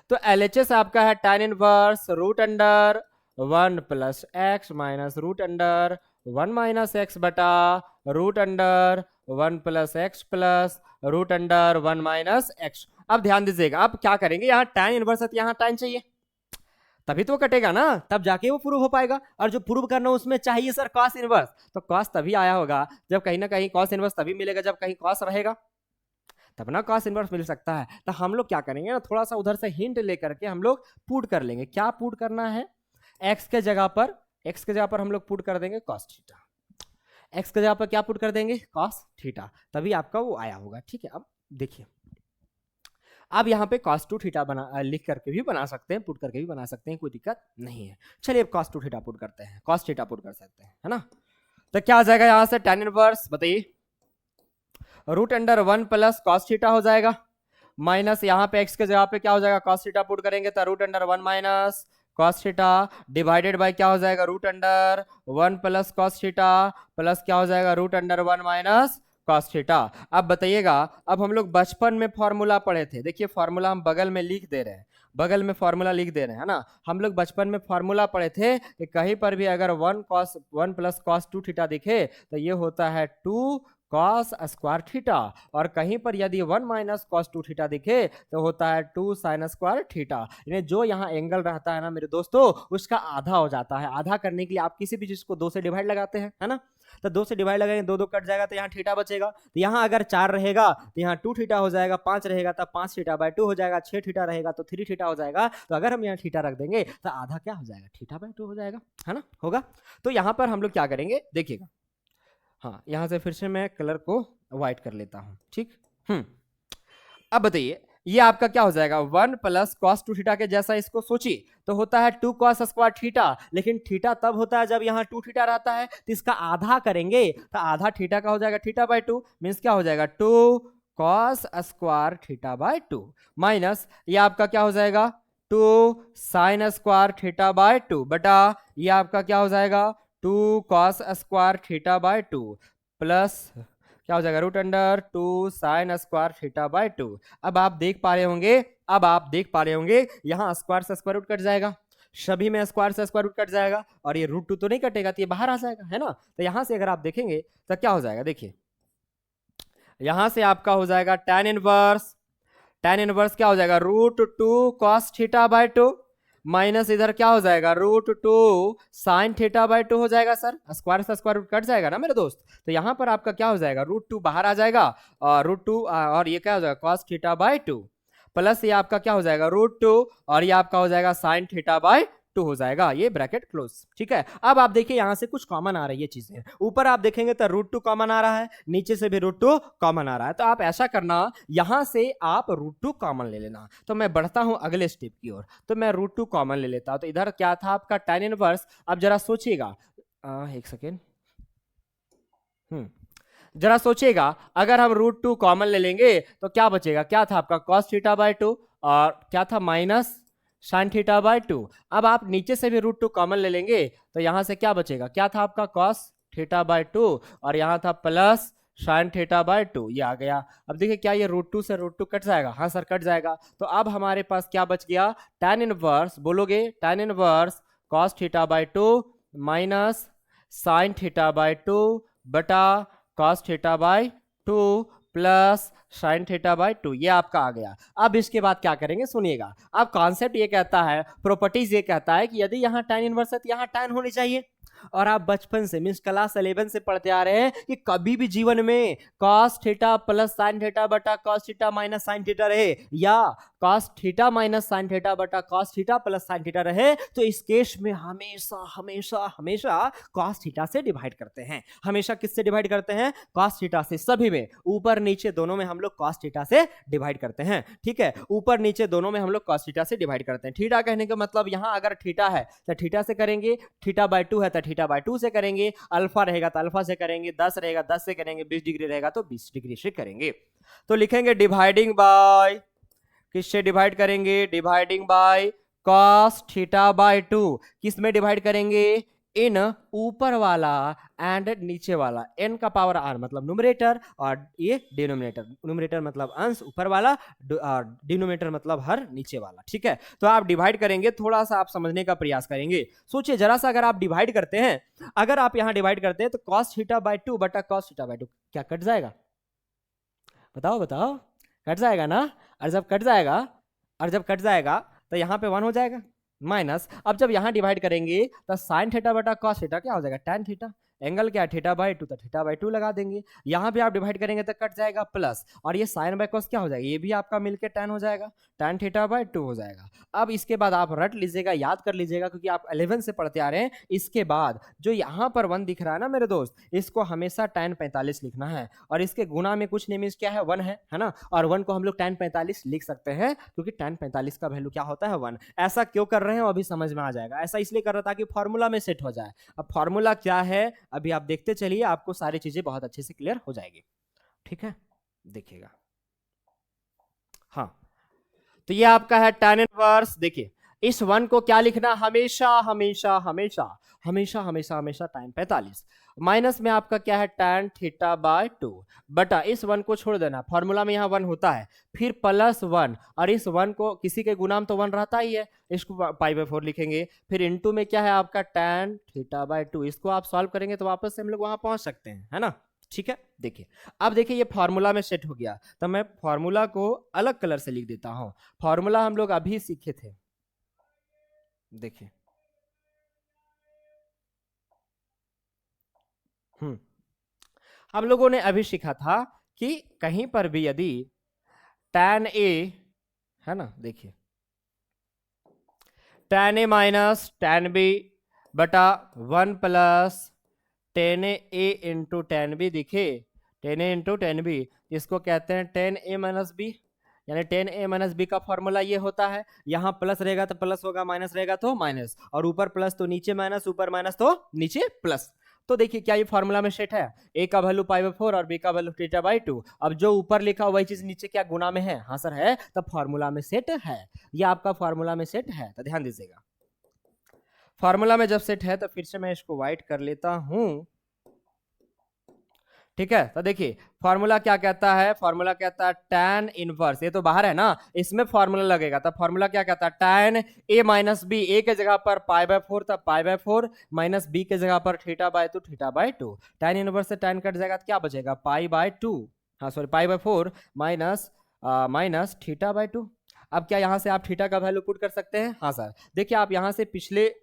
S1: तो LHS आपका है tan inverse root under 1 plus x minus root under 1 minus x बटा root under 1 plus x plus root under 1 minus x. अब ध्यान दीजिएगा, अब क्या करेंगे, यहाँ tan इनवर्स है तो यहाँ tan चाहिए, तभी तो कटेगा ना, तब जाके वो प्रूव हो पाएगा। और जो प्रूव करना उसमें चाहिए सर cos इनवर्स, तो cos तभी आया होगा जब कहीं ना कहीं cos इनवर्स तभी मिलेगा जब कहीं cos रहेगा, तब ना cos इनवर्स मिल सकता है। तो हम लोग क्या करेंगे ना, थोड़ा सा उधर से हिंट लेकर के हम लोग पुट कर लेंगे। क्या पुट करना है? x के जगह पर हम लोग पुट कर देंगे cos थीटा, x के जगह पर क्या पुट कर देंगे? cos थीटा, तभी आपका वो आया होगा, ठीक है? अब देखिए, अब यहाँ पे cos 2 थीटा बना लिख करके भी बना सकते हैं, पुट करके भी बना सकते हैं, कोई दिक्कत नहीं है। चलिए अब cos 2 थीटा पुट करते हैं, cos थीटा पुट कर सकते हैं, है ना? तो क्या आ जाएगा यहाँ से? tan इनवर्स बताइए, root under 1 plus cos theta हो जाएगा, माइनस यहाँ पे x के जगह पे क्या हो जाएगा? cos थीटा पुट करेंगे तो root under 1 minus cos theta divided by क्या हो जाएगा? Root under 1 plus cos theta plus क्या हो जाएगा? Root under 1 minus cos theta. अब बताइएगा, अब हम लोग बचपन में फॉर्मूला पढ़े थे, देखिए फॉर्मूला हम बगल में लिख दे रहे हैं, बगल में फॉर्मूला लिख दे रहे हैं, है ना? हम लोग बचपन में फॉर्मूला पढ़े थे कि कहीं पर भी अगर 1 प्लस cos 2 थीटा दिखे तो ये होता है 2 cos स्क्वायर थीटा, और कहीं पर यदि 1 माइनस cos 2 थीटा दिखे तो होता है 2 sin स्क्वायर थीटा। यानी जो यहाँ एंगल रहता है ना मेरे दोस्तों, उसका आधा हो जाता है। आधा करने के लिए आप किसी भी चीज को 2 से डिवाइड लगाते हैं, है ना? तो 2 से डिवाइड लगाएंगे, 2 2 कट जाएगा तो यहाँ थीटा बचेगा। तो यहाँ अगर 4 रहेगा तो यहाँ 2 थीटा हो जाएगा, 5 रहेगा तो 5 थीटा बाय 2 हो जाएगा, 6 थीटा रहेगा तो 3 थीटा हो जाएगा। तो अगर हम यहाँ थीटा रख देंगे तो आधा क्या हो जाएगा? थीटा बाय 2 हो जाएगा, है ना? होगा। तो यहाँ पर हम लोग क्या करेंगे देखिएगा, हाँ यहाँ से फिर से मैं कलर को व्हाइट कर लेता हूँ, ठीक। अब बताइए ये आपका क्या हो जाएगा? 1 प्लस cos 2 थीटा के जैसा इसको सोचिए तो होता है 2 cos स्क्वायर थीटा, लेकिन थीटा तब होता है जब यहाँ 2 थीटा रहता है, तो इसका आधा करेंगे तो आधा थीटा का हो जाएगा थीटा बाय 2, मीन्स क्या हो जाएगा? 2 cos square theta by 2 minus ये आपका क्या हो जाएगा? 2 sin स्क्वायर थीटा बाय 2 बटा ये आपका क्या हो जाएगा? 2 cos square theta by 2 plus क्या हो जाएगा? Root under 2 sin square theta by 2। अब आप देख पा रहे होंगे यहाँ स्क्वायर से स्क्वायर रूट कट जाएगा, सभी में स्क्वायर से स्क्वायर रूट कट जाएगा, और ये रूट 2 तो नहीं कटेगा तो ये बाहर आ जाएगा, है ना? तो यहाँ से अगर आप देखेंगे तो क्या हो जाएगा? देखिए यहाँ से आपका हो जाएगा tan इनवर्स क्या हो जाएगा? Root 2 cos theta by 2 minus इधर क्या हो जाएगा? रूट 2 साइन थीटा बाय 2 हो जाएगा। सर स्क्वायर से स्क्वायर रूट कट जाएगा ना मेरे दोस्त, तो यहाँ पर आपका क्या हो जाएगा? रूट 2 बाहर आ जाएगा, और रूट 2 और ये क्या हो जाएगा? cos थीटा बाय 2 प्लस ये आपका क्या हो जाएगा? रूट 2 और ये आपका हो जाएगा साइन थीटा बाय 2 हो जाएगा, ये ब्रैकेट क्लोज, ठीक है। अब आप देखिए यहाँ से कुछ कॉमन आ रही है चीजें, ऊपर आप देखेंगे तो रूट 2 कॉमन आ रहा है, नीचे से भी रूट 2 कॉमन आ रहा है। तो आप ऐसा करना, यहाँ से आप रूट 2 कॉमन ले लेना। तो मैं बढ़ता हूं अगले स्टेप की ओर, तो मैं रूट 2 कॉमन ले लेता हूं। तो इधर क्या था आपका? tan inverse. अब जरा सोचिएगा, एक सेकेंड, जरा सोचिएगा, अगर हम √2 कॉमन ले लेंगे तो क्या बचेगा, क्या था आपका cos थीटा बाय 2 और क्या था माइनस साइन थीटा बाय 2। अब आप नीचे से भी √2 कॉमन ले लेंगे तो यहां से क्या बचेगा, क्या था आपका cos थीटा बाय 2 और यहाँ था प्लस साइन थीटा बाय 2, ये आ गया। अब देखिए क्या ये √2 से √2 कट जाएगा, हाँ सर कट जाएगा। तो अब हमारे पास क्या बच गया, tan इनवर्स, बोलोगे tan inverse cos theta by 2 minus sine theta by 2 बटा cos theta by 2 plus sine theta by 2, ये आपका आ गया। अब इसके बाद क्या करेंगे सुनिएगा, अब कॉन्सेप्ट ये कहता है, प्रॉपर्टीज ये कहता है कि यदि यहाँ tan इनवर्स है तो यहाँ tan होनी चाहिए। और आप बचपन से मीन्स क्लास 11 से पढ़ते आ रहे हैं कि कभी भी जीवन में cos theta plus sine theta बटा cos theta minus sine theta रहे या cos theta minus sine theta बटा cos theta plus sine theta रहे तो इस केस में हमेशा हमेशा हमेशा cos थीटा से डिवाइड करते हैं। हमेशा किससे डिवाइड करते हैं, cos थीटा से। सभी में ऊपर नीचे दोनों में हम लोग cos थीटा से डिवाइड करते हैं। ठीक है, ऊपर नीचे दोनों में हम लोग cos थीटा से डिवाइड करते हैं। थीटा कहने का मतलब यहां अगर थीटा है तो थीटा से करेंगे, थीटा बाय 2 है तो थीटा बाय 2 से करेंगे, अल्फा रहेगा तो अल्फा से करेंगे, 10 रहेगा 10 से करेंगे, 20 डिग्री रहेगा तो 20 डिग्री से करेंगे। तो लिखेंगे डिवाइडिंग बाय, किससे डिवाइड करेंगे, dividing by cos theta by 2, किस में डिवाइड करेंगे, इन ऊपर वाला एंड नीचे वाला, n का पावर r मतलब न्यूमरेटर और ये डिनोमिनेटर, न्यूमरेटर मतलब अंश ऊपर वाला, डिनोमिनेटर मतलब हर नीचे वाला। ठीक है, तो आप डिवाइड करेंगे, थोड़ा सा आप समझने का प्रयास करेंगे। सोचिए जरा सा, अगर आप डिवाइड करते हैं, अगर आप यहां डिवाइड करते हैं तो cos थीटा बाय 2 बटा cos थीटा बाय 2 क्या कट जाएगा, बताओ बताओ, कट जाएगा ना। और जब कट जाएगा तो यहाँ पे 1 हो जाएगा माइनस। अब जब यहाँ डिवाइड करेंगे तो साइन थीटा बटा cos थीटा क्या हो जाएगा, tan थीटा, एंगल क्या है थीटा बाय 2 तो थीटा बाय 2 लगा देंगे। यहाँ पे आप डिवाइड करेंगे तो कट जाएगा प्लस, और ये साइन बाय cos क्या हो जाएगा, ये भी आपका मिलके tan हो जाएगा, tan थीटा बाय 2 हो जाएगा। अब इसके बाद आप रट लीजिएगा, याद कर लीजिएगा, क्योंकि आप 11 से पढ़ते आ रहे हैं। इसके बाद जो यहाँ पर 1 दिख रहा है ना मेरे दोस्त, इसको हमेशा tan 45 लिखना है, और इसके गुना में कुछ नहीं, मीन्स क्या है 1 है ना, और 1 को हम लोग tan 45 लिख सकते हैं क्योंकि tan 45 का वैल्यू क्या होता है 1। ऐसा क्यों कर रहे हैं अभी समझ में आ जाएगा, ऐसा इसलिए कर रहा था कि फॉर्मूला में सेट हो जाए। अब फॉर्मूला क्या है अभी आप देखते चलिए, आपको सारी चीजें बहुत अच्छे से क्लियर हो जाएगी। ठीक है, देखिएगा, हाँ तो ये आपका है tan इनवर्स। देखिए इस 1 को क्या लिखना, हमेशा हमेशा हमेशा हमेशा हमेशा हमेशा tan 45, माइनस में आपका क्या है tan थीटा बाय 2 बटा, इस 1 को छोड़ देना, फॉर्मूला में यहाँ 1 होता है, फिर प्लस 1, और इस 1 को किसी के गुणाम तो 1 रहता ही है, इसको पाई बाय 4 लिखेंगे, फिर इनटू में क्या है आपका tan थीटा बाय 2। इसको आप सॉल्व करेंगे तो वापस से हम लोग वहां पहुंच सकते हैं, है ना। ठीक है, देखिए अब देखिए ये फॉर्मूला में सेट हो गया, तो मैं फॉर्मूला को अलग कलर से लिख देता हूं। फॉर्मूला हम लोग अभी सीखे थे, देखिए हम लोगों ने अभी सीखा था कि कहीं पर भी यदि tan a है ना, देखिए tan a minus tan b बटा 1 plus tan a into tan b दिखे, tan a into tan b, इसको कहते हैं tan a माइनस b, यानी tan a माइनस b का फॉर्मूला ये होता है। यहाँ प्लस रहेगा तो प्लस होगा, माइनस रहेगा तो माइनस, और ऊपर प्लस तो नीचे माइनस, ऊपर माइनस तो नीचे प्लस। तो देखिए क्या ये फॉर्मूला में सेट है, a का वैल्यू पाई बाय 4 और b का वैल्यू थीटा बाय 2। अब जो ऊपर लिखा वही चीज नीचे क्या गुना में है, हाँ सर है, तब फॉर्मूला में सेट है, ये आपका फॉर्मूला में सेट है। तो ध्यान दीजिएगा, फॉर्मूला में जब सेट है तो फिर से मैं इसको व्हाइट कर लेता हूं। ठीक है, तो देखिए फॉर्मूला क्या कहता है, फॉर्मूला कहता है tan इनवर्स, ये तो बाहर है ना, इसमें फॉर्मूला लगेगा, तब फॉर्मूला क्या कहता है tan a minus b, a के जगह पर पाई बाय 4 तब पाई बाय 4, माइनस b के जगह पर theta by 2 theta by 2, tan inverse से tan कट जाएगा तो क्या बचेगा पाई बाय 2, हाँ sorry pi by 4 minus theta by 2। अब क्या यहाँ से आप थीटा का वैल्यू पुट कर सकते हैं, हाँ सर। देखिए आप यहाँ से पिछले,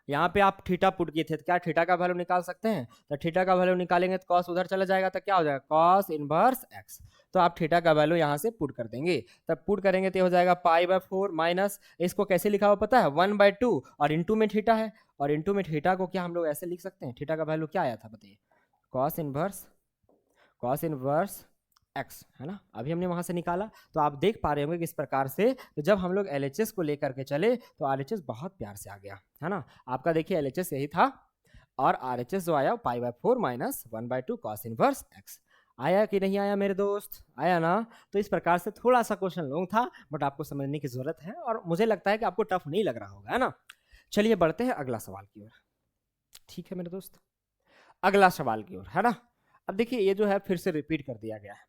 S1: यहाँ पे आप थीटा पुट किए थे तो क्या थीटा का वैल्यू निकाल सकते हैं, तो थीटा का वैल्यू निकालेंगे तो कॉस उधर चला जाएगा, तो क्या हो जाएगा कॉस इनवर्स एक्स। तो आप थीटा का वैल्यू यहाँ से पुट कर देंगे, तब पुट करेंगे तो हो जाएगा पाई बाय 4 माइनस, इसको कैसे लिखा हुआ पता है 1 बाय 2, और इंटू में थीटा है, और इंटू में थीटा को क्या हम लोग ऐसे लिख सकते हैं, थीटा का वैल्यू क्या आया था बताइए, कॉस इनवर्स एक्स, है ना। अभी हमने वहां से निकाला, तो आप देख पा रहे होंगे कि इस प्रकार से तो जब हम लोग LHS को लेकर के चले तो RHS बहुत प्यार से आ गया, है ना। आपका देखिए LHS यही था, और RHS जो आया pi by 4 minus 1 by 2 cos inverse x. आया कि नहीं आया मेरे दोस्त? आया ना? तो इस प्रकार से थोड़ा सा क्वेश्चन लॉन्ग था, बट आपको समझने की जरूरत है और मुझे लगता है कि आपको टफ नहीं लग रहा होगा, है ना? चलिए बढ़ते हैं अगला सवाल की ओर। ठीक है मेरे दोस्त, अगला सवाल की ओर, है ना? अब देखिए ये जो है फिर से रिपीट कर दिया गया है,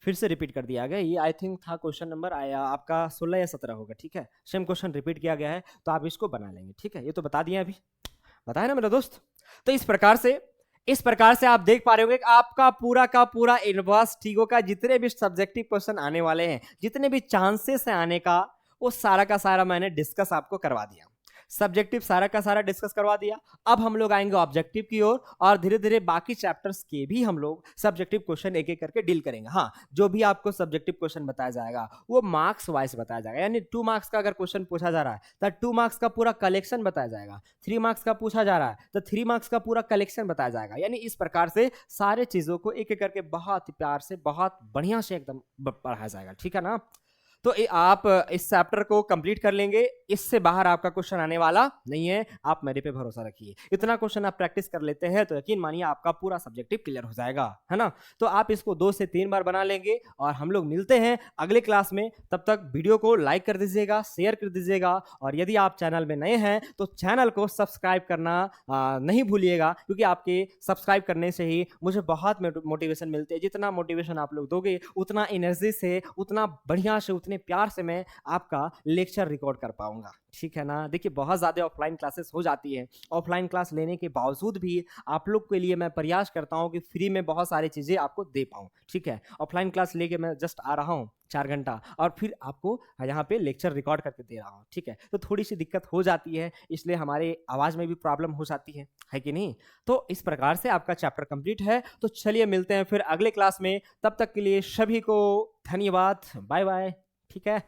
S1: फिर से रिपीट कर दिया गया। ये आई थिंक था क्वेश्चन नंबर आया आपका 16 या 17 होगा, ठीक है? सेम क्वेश्चन रिपीट किया गया है, तो आप इसको बना लेंगे, ठीक है? ये तो बता दिया अभी, बताया ना मेरा दोस्त? तो इस प्रकार से आप देख पा रहे होंगे कि आपका पूरा का पूरा इनवर्स ठीक होगा, जितने भी सब्जेक्टिव क्वेश्चन आने वाले हैं, जितने भी चांसेस हैं आने का, वो सारा का सारा मैंने डिस्कस आपको करवा दिया। सब्जेक्टिव सारा का सारा डिस्कस करवा दिया। अब हम लोग आएंगे ऑब्जेक्टिव की ओर और धीरे धीरे बाकी चैप्टर्स के भी हम लोग सब्जेक्टिव क्वेश्चन एक एक करके डील करेंगे। हाँ, जो भी आपको सब्जेक्टिव क्वेश्चन बताया जाएगा वो मार्क्स वाइज बताया जाएगा, यानी 2 मार्क्स का अगर क्वेश्चन पूछा जा रहा है तो 2 मार्क्स का पूरा कलेक्शन बताया जाएगा, 3 मार्क्स का पूछा जा रहा है तो 3 मार्क्स का पूरा कलेक्शन बताया जाएगा। यानी इस प्रकार से सारे चीजों को एक एक करके बहुत प्यार से, बहुत बढ़िया से एकदम पढ़ाया जाएगा, ठीक है ना? तो आप इस चैप्टर को कंप्लीट कर लेंगे, इससे बाहर आपका क्वेश्चन आने वाला नहीं है, आप मेरे पे भरोसा रखिए। इतना क्वेश्चन आप प्रैक्टिस कर लेते हैं तो यकीन मानिए आपका पूरा सब्जेक्टिव क्लियर हो जाएगा, है ना? तो आप इसको 2 से 3 बार बना लेंगे और हम लोग मिलते हैं अगले क्लास में। तब तक वीडियो को लाइक कर दीजिएगा, शेयर कर दीजिएगा और यदि आप चैनल में नए हैं तो चैनल को सब्सक्राइब करना नहीं भूलिएगा, क्योंकि आपके सब्सक्राइब करने से ही मुझे बहुत मोटिवेशन मिलती है। जितना मोटिवेशन आप लोग दोगे उतना एनर्जी से, उतना बढ़िया से, उतने प्यार से मैं आपका लेक्चर रिकॉर्ड कर पाऊंगा, ठीक है ना? देखिए बहुत ज़्यादा ऑफलाइन क्लासेस हो जाती है, ऑफलाइन क्लास लेने के बावजूद भी आप लोग के लिए मैं प्रयास करता हूं कि फ्री में बहुत सारी चीज़ें आपको दे पाऊं, ठीक है? ऑफलाइन क्लास लेके मैं जस्ट आ रहा हूं 4 घंटा और फिर आपको यहाँ पे लेक्चर रिकॉर्ड करके दे रहा हूँ, ठीक है? तो थोड़ी सी दिक्कत हो जाती है, इसलिए हमारे आवाज़ में भी प्रॉब्लम हो जाती है कि नहीं? तो इस प्रकार से आपका चैप्टर कंप्लीट है। तो चलिए मिलते हैं फिर अगले क्लास में, तब तक के लिए सभी को धन्यवाद, बाय बाय, ठीक है?